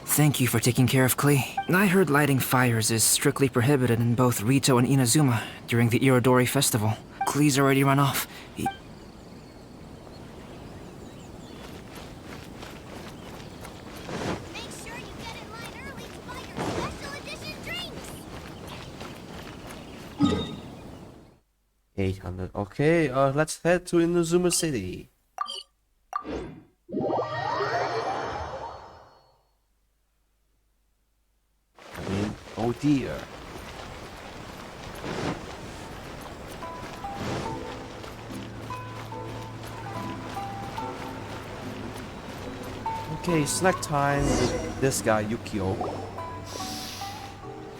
Thank you for taking care of Klee. I heard lighting fires is strictly prohibited in both Rito and Inazuma during the Irodori festival. Klee's already run off. Make sure you get in line early to buy your special edition drinks. 800. Okay, let's head to Inazuma City. Oh dear. Okay, snack time with this guy, Yukio.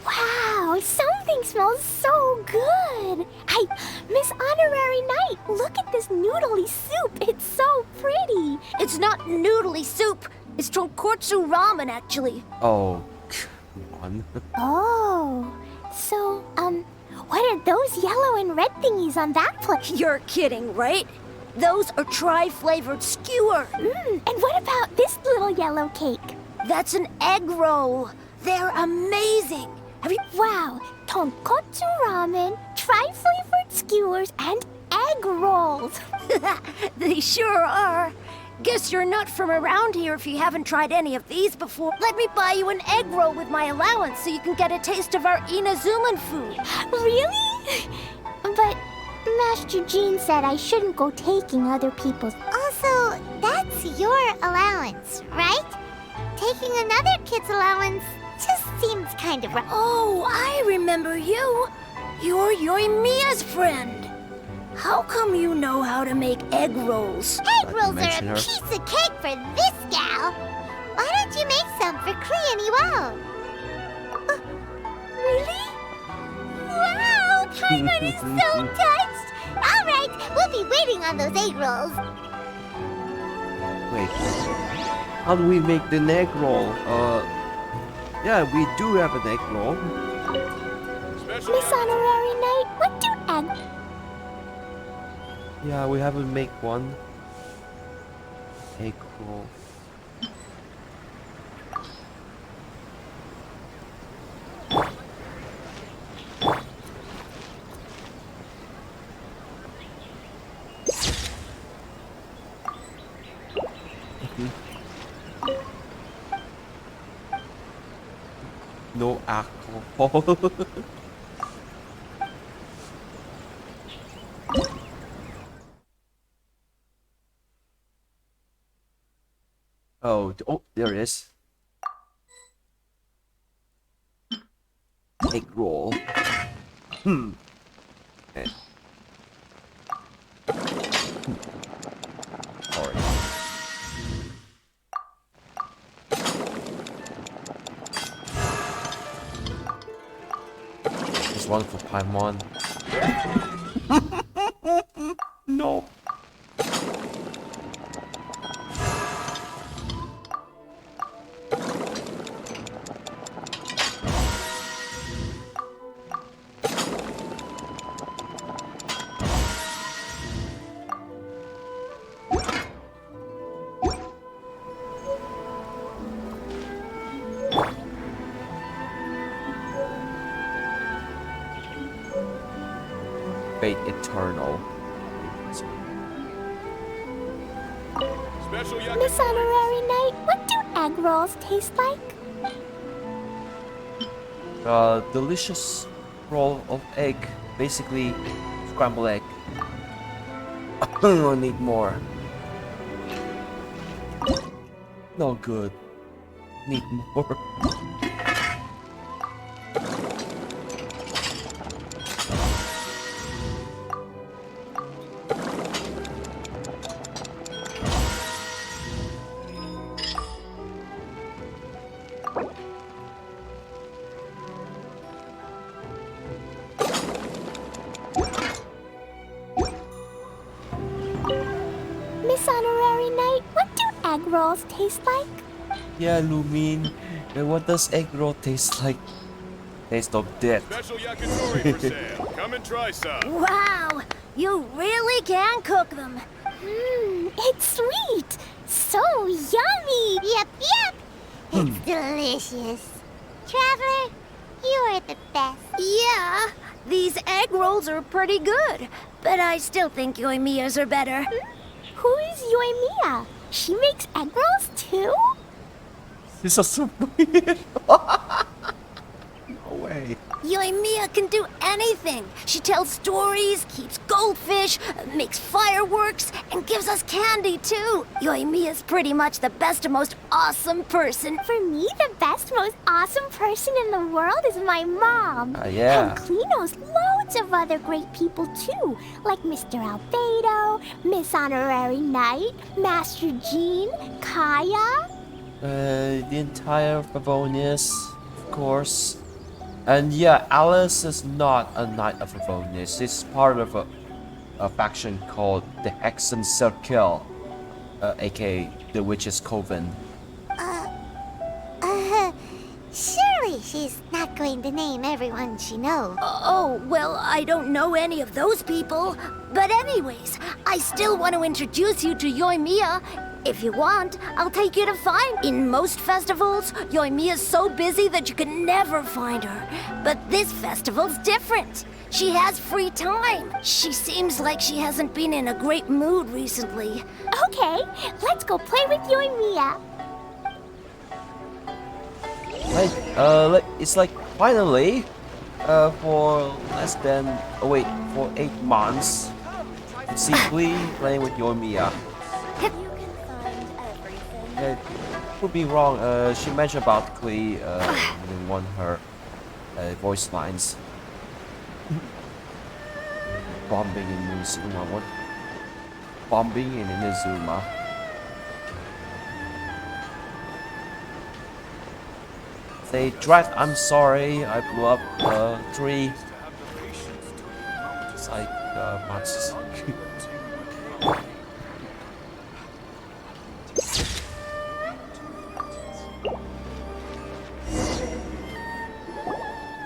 Wow, something smells so good. Hey, Miss Honorary Knight, look at this noodly soup. It's so pretty. It's not noodly soup. It's tonkotsu ramen, actually. Oh, come on. Oh, so, what are those yellow and red thingies on that plate? You're kidding, right? Those are tri-flavored skewer. And what about this little yellow cake? That's an egg roll. They're amazing. Wow, tonkotsu ramen, tri-flavored skewers, and egg rolls. They sure are. Guess you're not from around here if you haven't tried any of these before. Let me buy you an egg roll with my allowance so you can get a taste of our Inazuman food. Really? But Master Jean said I shouldn't go taking other people's... Also, that's your allowance, right? Taking another kid's allowance just seems kind of wrong. Oh, I remember you. You're Yoimiya's friend. How come you know how to make egg rolls? Egg rolls are a piece of cake for this gal. Why don't you make some for Klee and Iwao? Really? Wow, Paimon is so touched! Alright, we'll be waiting on those egg rolls. Wait, how do we make the egg roll? Yeah, we do have an egg roll. Miss Honorary Knight, what do egg... Yeah, we haven't make one. Egg roll. No alcohol. Oh, there it is. Egg roll. Okay. Sorry. There's one for Paimon. No. Fate Eternal. Miss Honorary Knight, what do egg rolls taste like? Delicious roll of egg. Basically, scrambled egg. I need more. No good. Need more. Miss Honorary Knight, what do egg rolls taste like? Yeah, Lumine. And what does egg roll taste like? Taste of death. Special yakitori for sale. Come and try some. Wow, you really can cook them. It's sweet. So yummy. Yep. It's delicious. Traveler, you are the best. Yeah, these egg rolls are pretty good, but I still think Yoimiya's are better. Who is Yoimiya? She makes egg rolls too? This is so weird. No way. Yoimiya can do anything. She tells stories, keeps goldfish, makes fireworks, and gives us candy too. Yoimiya's pretty much the best and most awesome person. For me, the best, most awesome person in the world is my mom. Yeah. And Klee knows loads of other great people too, like Mr. Albedo, Miss Honorary Knight, Master Jean, Kaya. The entire Favonius, of course. And yeah, Alice is not a Knight of Favonius. She's part of a faction called the Hexen Circle, aka the Witch's Coven. Surely she's not going to name everyone she knows. Oh, well, I don't know any of those people. But anyways, I still want to introduce you to Yoimiya. If you want, I'll take you to find. In most festivals, Yoimiya's so busy that you can never find her. But this festival's different. She has free time. She seems like she hasn't been in a great mood recently. Okay, let's go play with Yoimiya. It's like finally, for less than, for 8 months, see Klee playing with Yoimiya. Could be wrong. She mentioned about Klee in one of her voice lines. Bombing in Inazuma. What? Bombing in Inazuma. Say, Drat, I'm sorry. I blew up 3 monsters.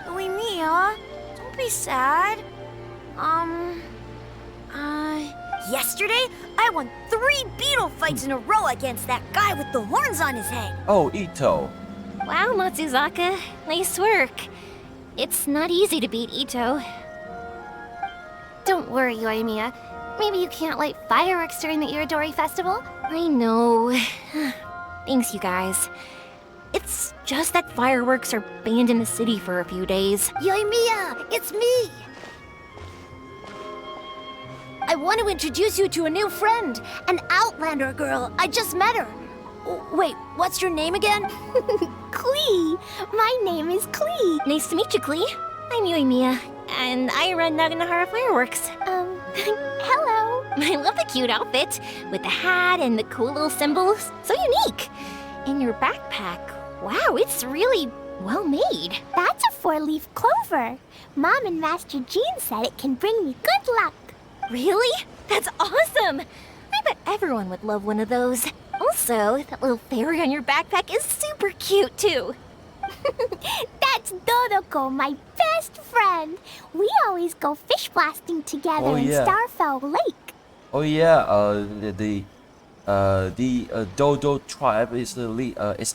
Yoimiya, don't be sad. Yesterday, I won 3 beetle fights in a row against that guy with the horns on his head. Oh, Ito. Wow, Matsuzaka. Nice work. It's not easy to beat Ito. Don't worry, Yoimiya. Maybe you can't light fireworks during the Iridori Festival? I know. Thanks, you guys. It's just that fireworks are banned in the city for a few days. Yoimiya, it's me! I want to introduce you to a new friend, an Outlander girl. I just met her. Wait, what's your name again? Klee. My name is Klee. Nice to meet you, Klee. I'm Yoimiya, and I run Naganahara Fireworks. Hello. I love the cute outfit, with the hat and the cool little symbols. So unique. And your backpack, wow, it's really well made. That's a 4-leaf clover. Mom and Master Jean said it can bring me good luck. Really? That's awesome! I bet everyone would love one of those. Also, that little fairy on your backpack is super cute, too. That's Dodoko, my best friend. We always go fish blasting together in Starfell Lake. Oh yeah, the Dodo tribe is the lead. It's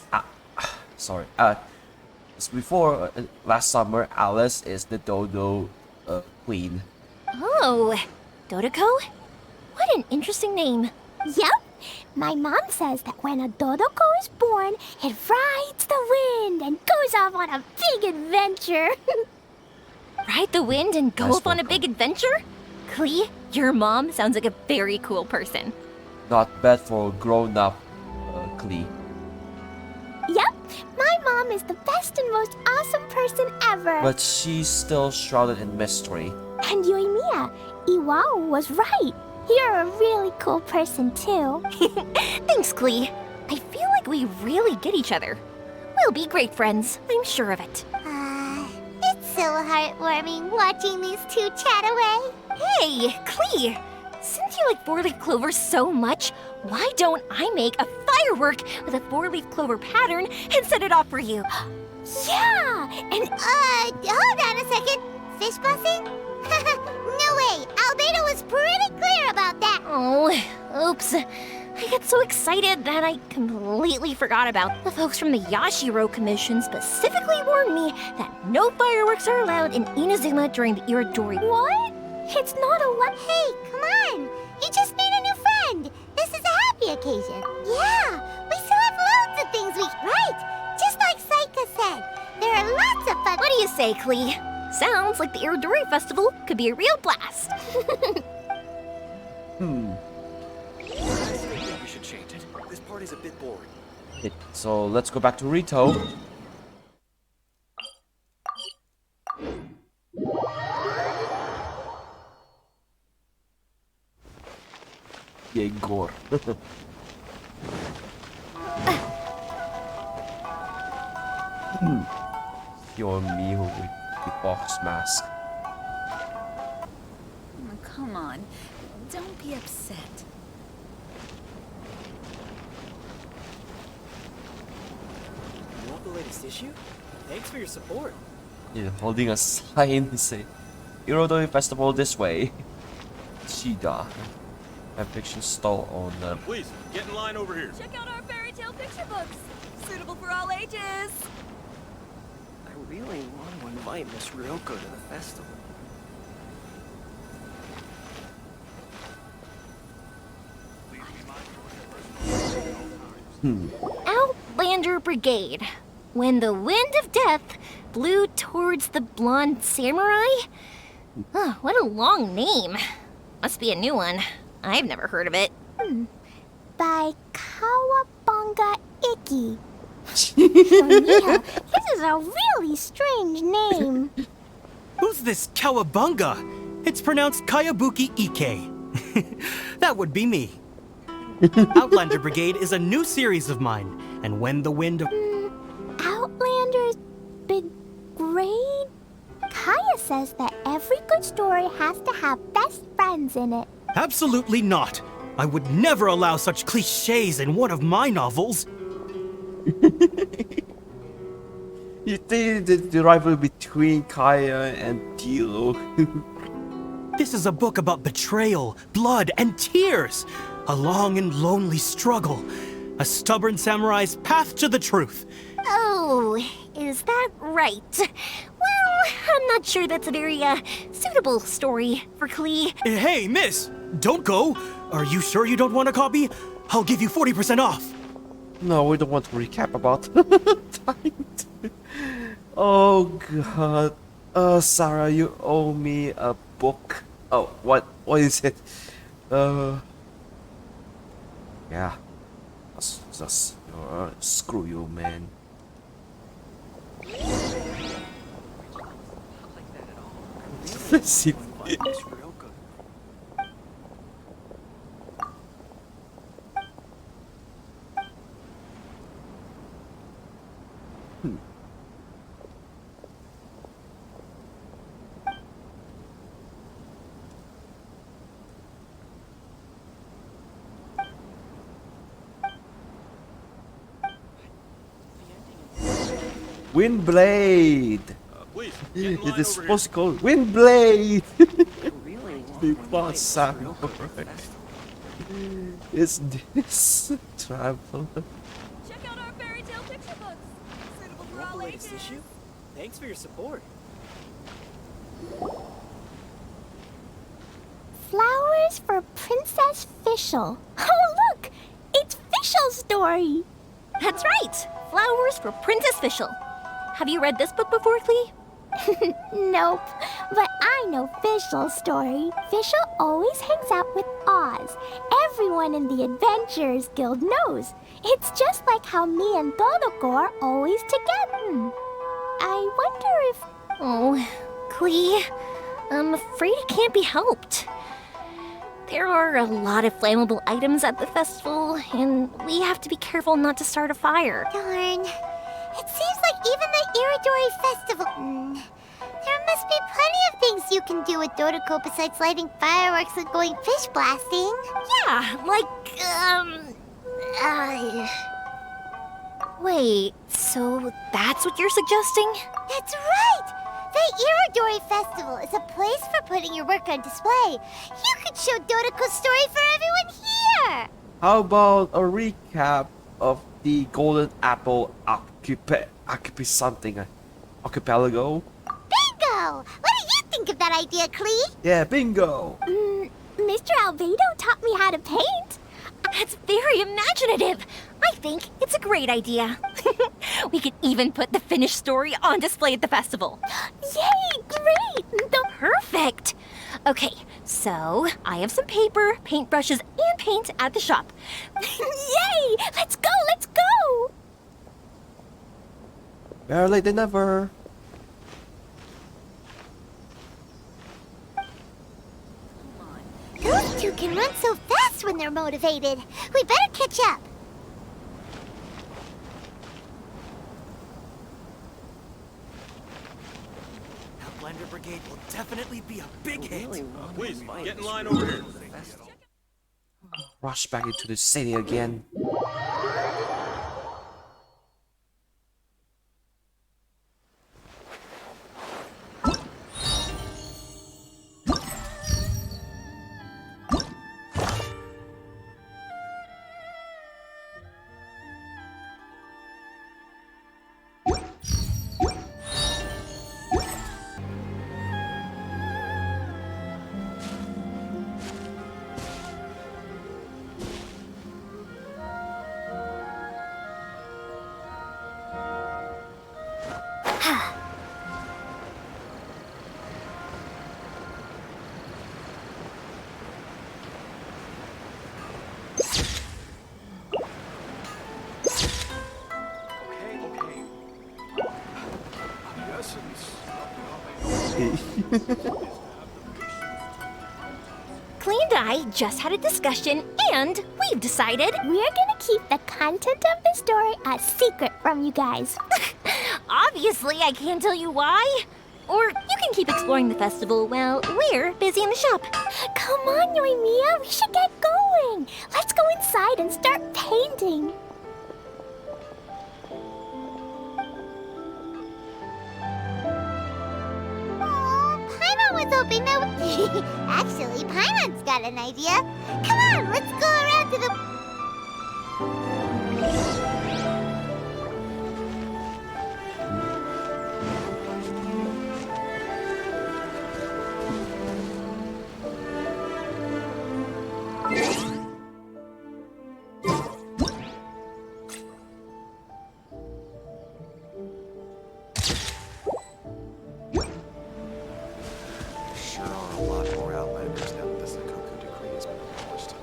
before last summer. Alice is the Dodo queen. Oh, Dodoko? What an interesting name. Yep. My mom says that when a Dodoko is born, it rides the wind and goes off on a big adventure. Ride the wind and go off on a big adventure? Klee, your mom sounds like a very cool person. Not bad for grown-up Klee. Yep. My mom is the best and most awesome person ever. But she's still shrouded in mystery. And Yoimiya, Iwao was right. You're a really cool person, too. Thanks, Klee. I feel like we really get each other. We'll be great friends, I'm sure of it. It's so heartwarming watching these two chat away. Hey, Klee! Since you like 4-leaf clovers so much, why don't I make a firework with a 4-leaf clover pattern and set it off for you? Yeah! And hold on a second. Fish blessing? No way! Albedo was pretty clear about that! Oh, oops. I got so excited that I completely forgot about. The folks from the Yashiro Commission specifically warned me that no fireworks are allowed in Inazuma during the Iridori. What? It's not allowed. Hey, come on! You just made a new friend! This is a happy occasion. Yeah! We still have loads of things we... Right! Just like Saika said, there are lots of fun... What do you say, Klee? Sounds like the Iridori Festival could be a real blast. I think we should change it. This party's a bit boring. So let's go back to Rito. Yegor. Yoimiya with the box mask. Come on, don't be upset. You want the latest issue? Thanks for your support. Yeah, holding a sign to say Irodori Festival this way. Shida. Fanfiction stall owner. Please, get in line over here. Check out our fairy tale picture books. Suitable for all ages. I really want to invite Miss Ryoko to the festival. Outlander Brigade. When the wind of death blew towards the blonde samurai? Oh, what a long name. Must be a new one. I've never heard of it. By Kawabunga Iki. Yoimiya, this is a really strange name. Who's this Kawabunga? It's pronounced Kayabuki Ike. That would be me. Outlander Brigade is a new series of mine, and when the wind of... Outlander's Brigade? Kaya says that every good story has to have best friends in it. Absolutely not. I would never allow such cliches in one of my novels. You think the rivalry between Kaya and Tilo? This is a book about betrayal, blood, and tears. A long and lonely struggle. A stubborn samurai's path to the truth. Oh, is that right? Well, I'm not sure that's a very, suitable story for Klee. Hey, miss! Don't go! Are you sure you don't want a copy? I'll give you 40% off. No, we don't want to recap about time. Oh god. Sarah, you owe me a book. Oh, what is it? Yeah. That's screw you, man. Let's see. Windblade! It is supposed to call Windblade! Because is this travel? Check out our fairy tale picture books. Suitable for all ages. Issue? Thanks for your support. Flowers for Princess Fischl. Oh, look! It's Fischl's story! That's right! Flowers for Princess Fischl. Have you read this book before, Klee? Nope, but I know Fischl's story. Fischl always hangs out with Oz. Everyone in the Adventurers Guild knows. It's just like how me and Dodoko are always together. I wonder if... Oh, Klee, I'm afraid it can't be helped. There are a lot of flammable items at the festival, and we have to be careful not to start a fire. Darn. It seems like even the Iridori Festival... There must be plenty of things you can do with Dodoko besides lighting fireworks and going fish blasting. Yeah, like, Wait, so that's what you're suggesting? That's right! The Iridori Festival is a place for putting your work on display. You could show Dodoko's story for everyone here! How about a recap of the Golden Apple Archipelago? Bingo! What do you think of that idea, Klee? Yeah, bingo! Mr. Albedo taught me how to paint. That's very imaginative. I think it's a great idea. We could even put the finished story on display at the festival. Yay, great! Perfect. Okay, so I have some paper, paintbrushes, and paint at the shop. Yay! Let's go, let's go! Better late than never. Those two can run so fast when they're motivated. We better catch up. Outlander Brigade will definitely be a big hit. Please, get in line over here. Rush back into the city again. Klee and I just had a discussion, and we've decided we're gonna keep the content of the story a secret from you guys. Obviously, I can't tell you why. Or you can keep exploring the festival while we're busy in the shop. Come on, Yoimiya, we should get going. Let's go inside and start painting. Paimon was hoping that... Actually, Paimon's got an idea. Come on, let's go around to the... Sure are a lot more Outlanders now that the Sakoku decree has been published.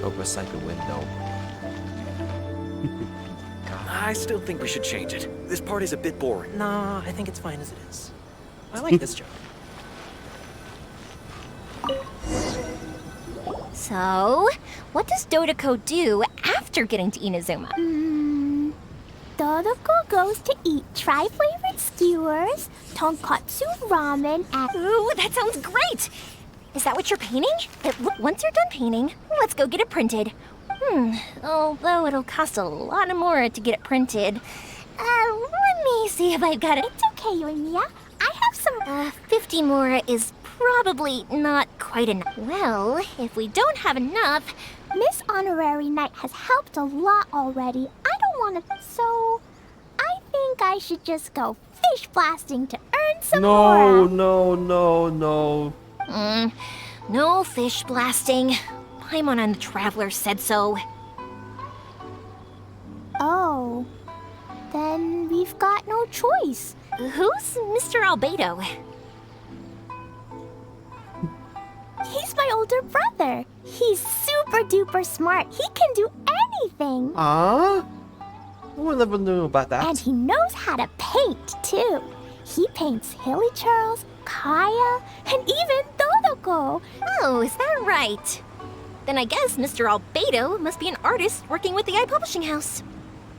Oversight the window. I still think we should change it. This party's a bit boring. Nah, I think it's fine as it is. I like this job. So, what does Dodoko do after getting to Inazuma? Dodoko goes to eat tri-flavored skewers, tonkatsu ramen, and... Ooh, that sounds great! Is that what you're painting? Once you're done painting, let's go get it printed. Although it'll cost a lot more to get it printed. Let me see if I've got it. It's okay, Yoimiya. I have some... 50 more is probably not quite enough. Well, if we don't have enough... Miss Honorary Knight has helped a lot already. I don't want to... So... I think I should just go fish blasting to earn some more. No. No fish blasting. Paimon and the Traveler said so. Oh. Then we've got no choice. Who's Mr. Albedo? He's my older brother. He's super duper smart. He can do anything. I never knew about that. And he knows how to paint, too. He paints Hilly Charles, Kaya, and even Dodoko. Oh, is that right? Then I guess Mr. Albedo must be an artist working with the iPublishing House.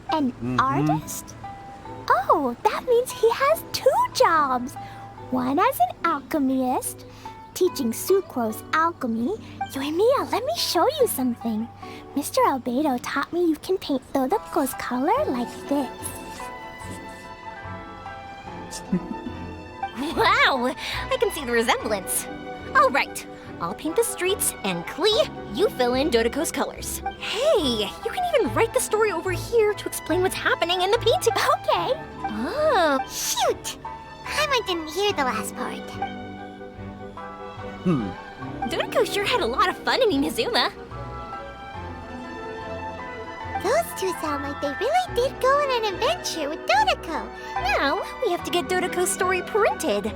An artist? Oh, that means he has 2 jobs. One as an alchemist, teaching Sucrose alchemy. Yoimiya, let me show you something. Mr. Albedo taught me you can paint Dodoko's color like this. Wow! I can see the resemblance. All right, I'll paint the streets, and Klee, you fill in Dodoko's colors. Hey, you can even write the story over here to explain what's happening in the painting. Okay. Oh. Shoot! Paimon didn't hear the last part. Dodoko sure had a lot of fun in Inazuma. Those two sound like they really did go on an adventure with Dodoko. Now, we have to get Dodoko's story printed.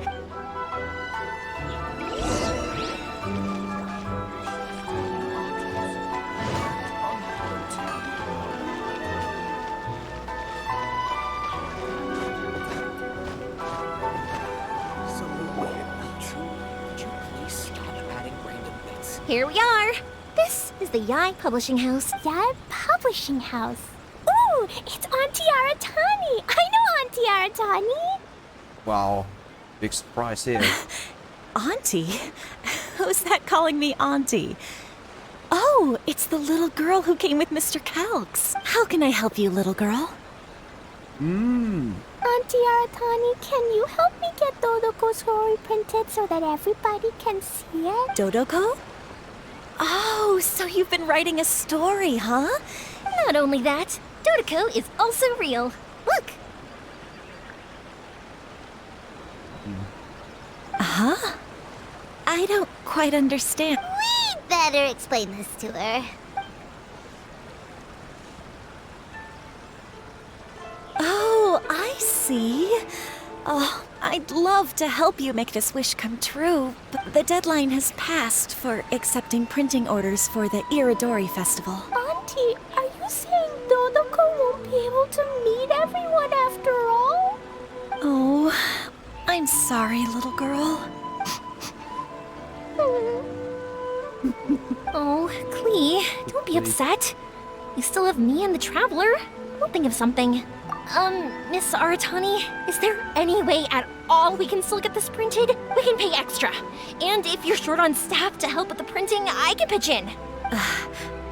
Here we are. This is the Yai Publishing House. Yai Publishing House. Ooh, it's Auntie Aratani. I know Auntie Aratani. Wow, big surprise here. Auntie? Who's that calling me Auntie? Oh, it's the little girl who came with Mr. Calx. How can I help you, little girl? Auntie Aratani, can you help me get Dodoko's story printed so that everybody can see it? Dodoko? Oh, so you've been writing a story, huh? Not only that, Dodoko is also real. Look! Huh? I don't quite understand. We'd better explain this to her. Oh, I see. Oh, I'd love to help you make this wish come true, but the deadline has passed for accepting printing orders for the Iridori Festival. Auntie, are you saying Dodoko won't be able to meet everyone after all? Oh, I'm sorry, little girl. Oh, Klee, don't be upset. You still have me and the Traveler. We'll think of something. Miss Aratani, is there any way at all we can still get this printed? We can pay extra. And if you're short on staff to help with the printing, I can pitch in.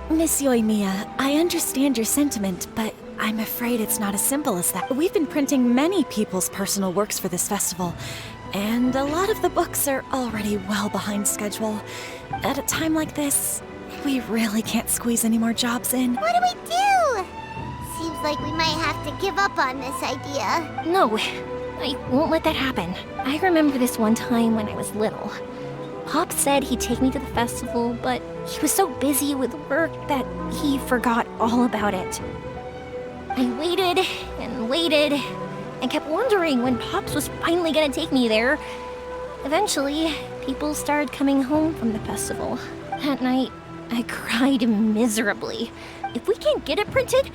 Miss Yoimiya, I understand your sentiment, but I'm afraid it's not as simple as that. We've been printing many people's personal works for this festival, and a lot of the books are already well behind schedule. At a time like this, we really can't squeeze any more jobs in. What do we do? Seems like we might have to give up on this idea. No, I won't let that happen. I remember this one time when I was little. Pop said he'd take me to the festival, but he was so busy with work that he forgot all about it. I waited and kept wondering when Pops was finally gonna take me there. Eventually, people started coming home from the festival. That night, I cried miserably. If we can't get it printed,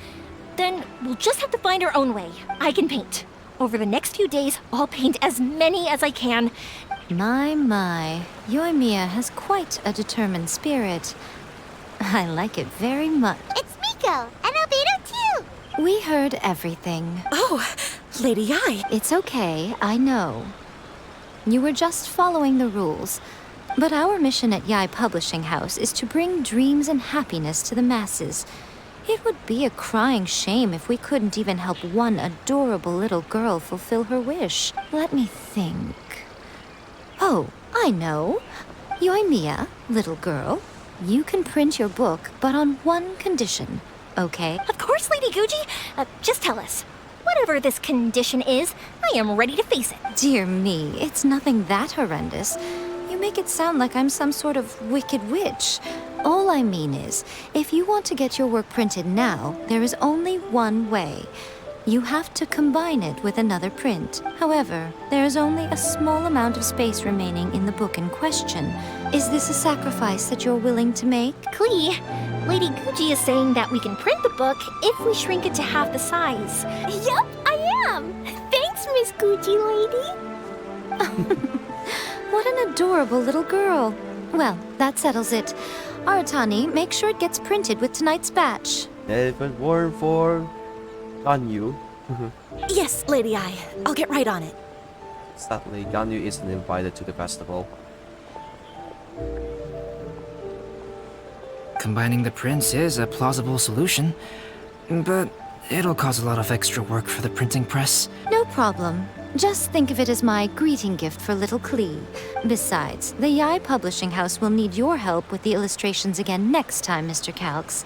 then we'll just have to find our own way. I can paint. Over the next few days, I'll paint as many as I can. My. Yoimiya has quite a determined spirit. I like it very much. It's Miko and Albedo too. We heard everything. Oh, Lady Ai. It's okay, I know. You were just following the rules. But our mission at Yai Publishing House is to bring dreams and happiness to the masses. It would be a crying shame if we couldn't even help one adorable little girl fulfill her wish. Let me think. Oh, I know. Yoimiya, little girl, you can print your book, but on one condition, okay? Of course, Lady Guji. Just tell us. Whatever this condition is, I am ready to face it. Dear me, it's nothing that horrendous. You make it sound like I'm some sort of wicked witch. All I mean is, if you want to get your work printed now, there is only one way. You have to combine it with another print. However, there is only a small amount of space remaining in the book in question. Is this a sacrifice that you're willing to make? Klee, Lady Guji is saying that we can print the book if we shrink it to half the size. Yup, I am. Thanks, Miss Guji lady. What an adorable little girl. Well, that settles it. Aratani, make sure it gets printed with tonight's batch. If it weren't for Ganyu. Yes, Lady Ai. I'll get right on it. Sadly, Ganyu isn't invited to the festival. Combining the prints is a plausible solution, but it'll cause a lot of extra work for the printing press. No problem. Just think of it as my greeting gift for little Klee. Besides, the Yai Publishing House will need your help with the illustrations again next time, Mr. Calx.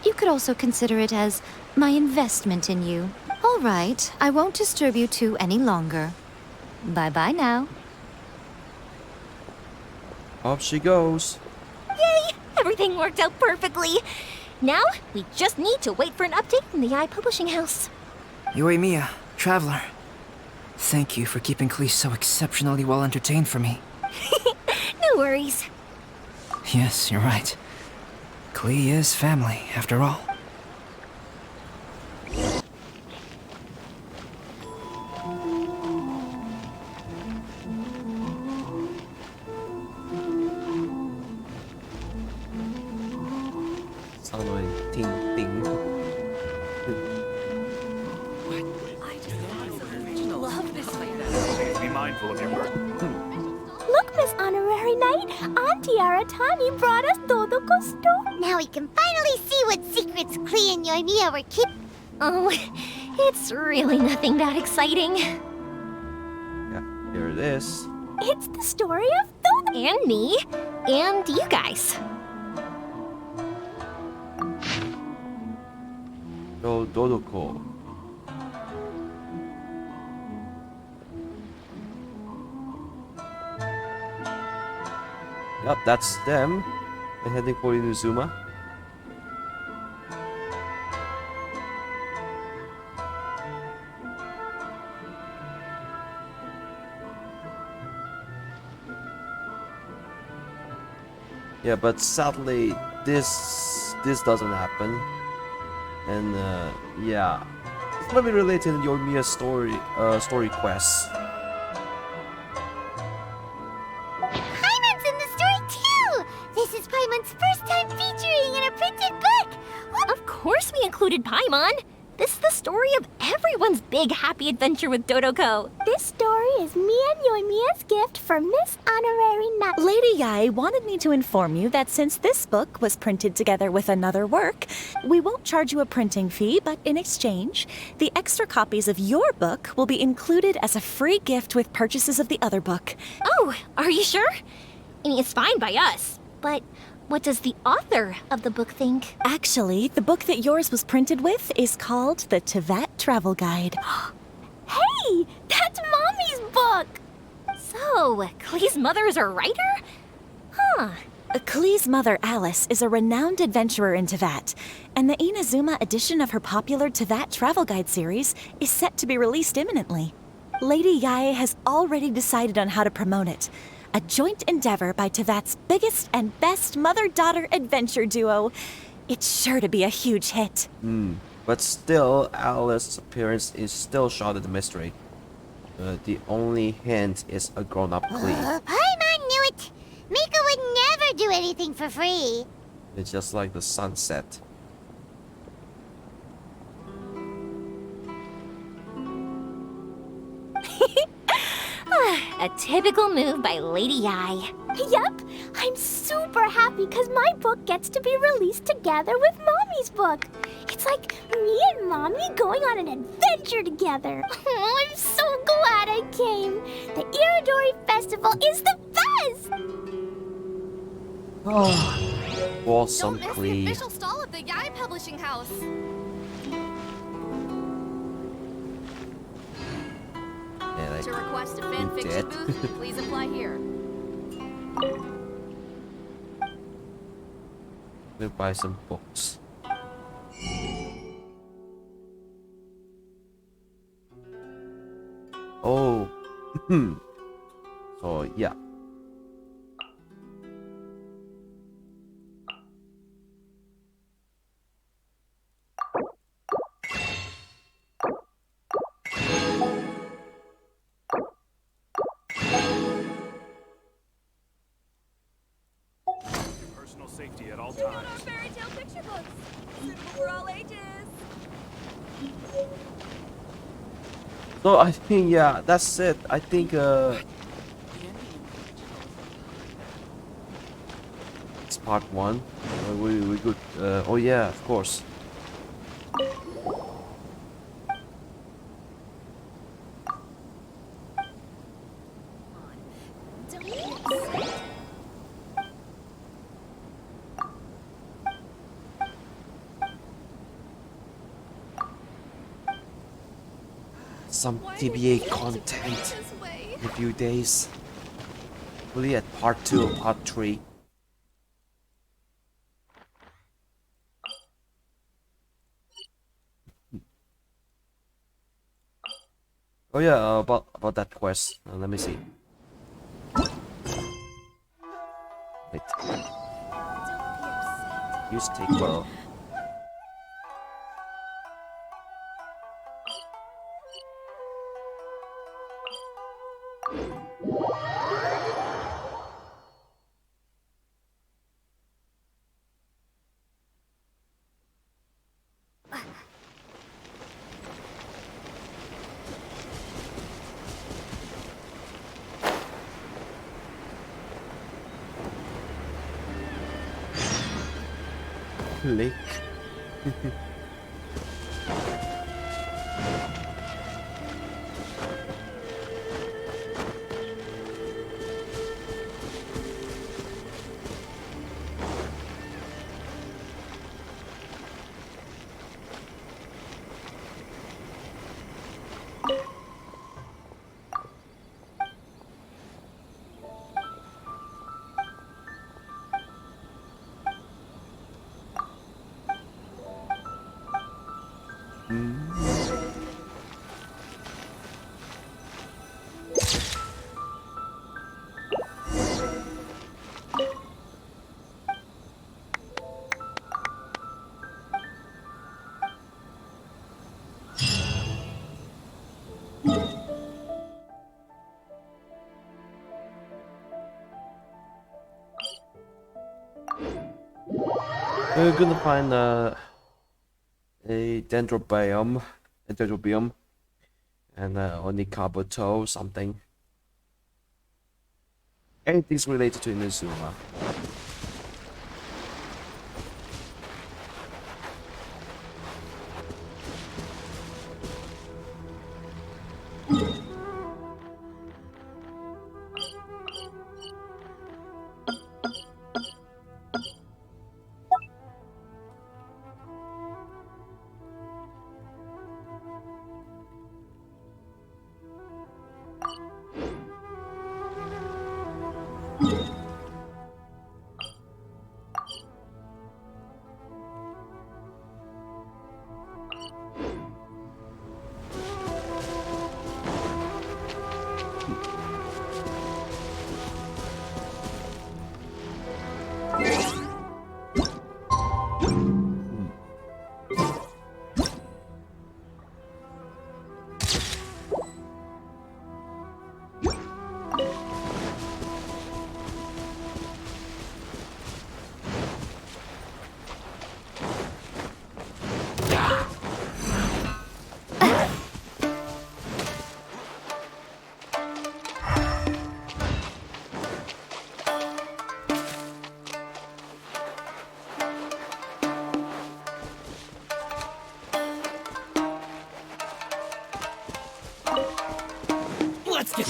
You could also consider it as my investment in you. All right, I won't disturb you two any longer. Bye-bye now. Off she goes. Yay! Everything worked out perfectly. Now, we just need to wait for an update from the Yai Publishing House. Yoimiya, Traveler. Thank you for keeping Klee so exceptionally well entertained for me. No worries. Yes, you're right. Klee is family, after all. Sound annoying. Ting, ting. Be mindful of your work. Look, Miss Honorary Knight, Auntie Aratani brought us todo gusto. Now we can finally see what secrets Klee and Yoimiya were keeping. Oh, it's really nothing that exciting. Yeah, here it is. It's the story of Todo. And me. And you guys. Dodoko. Yep, that's them. They're heading for Inazuma. Yeah, but sadly, this doesn't happen. And yeah, let me relate to Yoimiya's story quest. Paimon's in the story too! This is Paimon's first time featuring in a printed book! Of course we included Paimon. This is the story of everyone's big happy adventure with Dodoko. This story is me and Yoimiya's gift for Miss Honorary Nut. Lady Yai wanted me to inform you that since this book was printed together with another work, we won't charge you a printing fee, but in exchange, the extra copies of your book will be included as a free gift with purchases of the other book. Oh, are you sure? I mean, it's fine by us, but what does the author of the book think? Actually, the book that yours was printed with is called the Teyvat Travel Guide. Hey, that's Mommy's book! So, Klee's mother is a writer? Huh. Klee's mother, Alice, is a renowned adventurer in Teyvat, and the Inazuma edition of her popular Teyvat Travel Guide series is set to be released imminently. Lady Yai has already decided on how to promote it. A joint endeavor by Teyvat's biggest and best mother-daughter adventure duo. It's sure to be a huge hit. But still, Alice's appearance is still shrouded in mystery. The only hint is a grown-up Klee. Paimon knew it! Mika would never do anything for free. It's just like the sunset. A typical move by Lady Yai. Yep, I'm super happy because my book gets to be released together with Mommy's book. It's like me and Mommy going on an adventure together. Oh, I'm so glad I came. The Iridori Festival is the best! Oh, awesome, Don't miss the Klee. official stall of the Yai Publishing House. And To request a you fan fiction did. booth, please apply here. We'll buy some books. Oh, so yeah. Personal safety at all times. Fairy tale picture books. Suitable for all ages. So I think yeah, that's it. I think it's part one. We could oh yeah, of course. Don't be upset. Some TBA content in a few days. Hopefully at part 2 or part 3. Oh yeah, about that quest. Let me see. Wait. Use take well. Lake. We're gonna find a dendrobium, and Onikabuto something. Anything's related to Inazuma.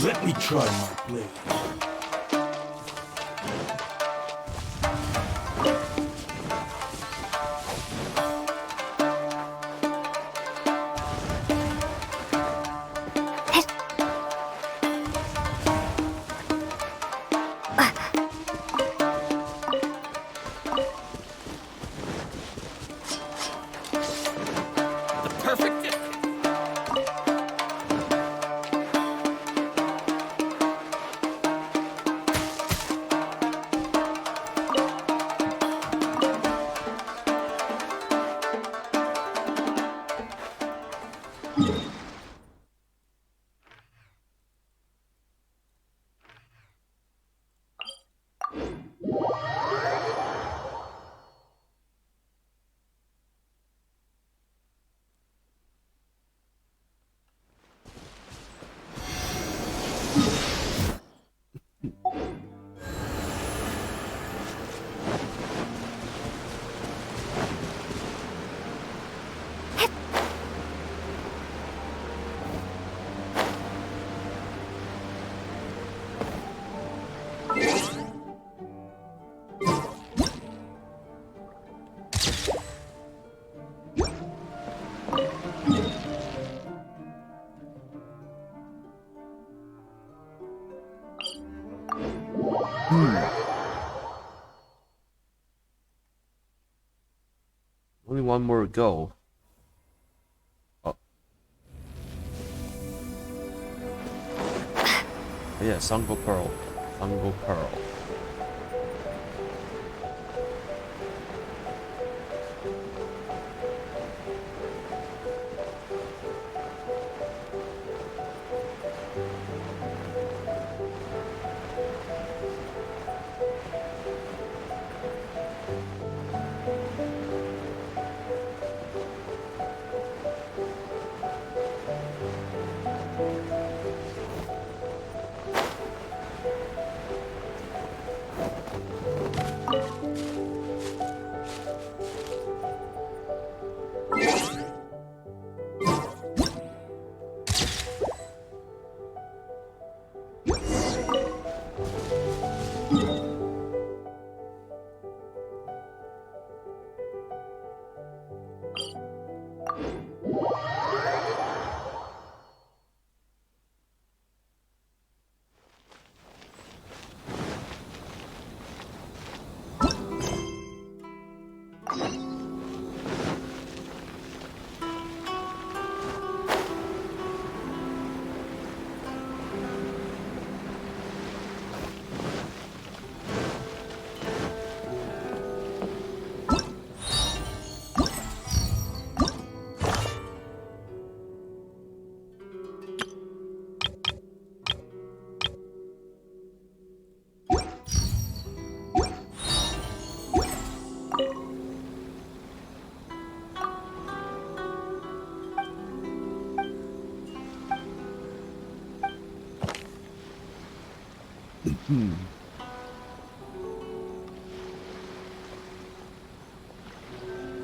Let me try my blade. Only one more to go. Oh. Yeah, Sango Pearl. Sango Pearl.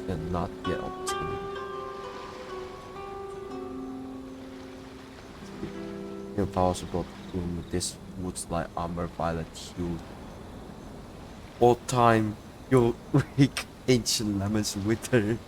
Cannot get obtained. Impossible to do this woods like armor violet hue. Old time, your weak ancient lemons wither.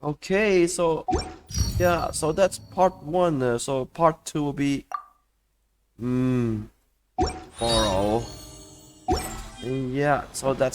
Okay, so yeah, so that's part one. So part two will be tomorrow. And yeah, so that's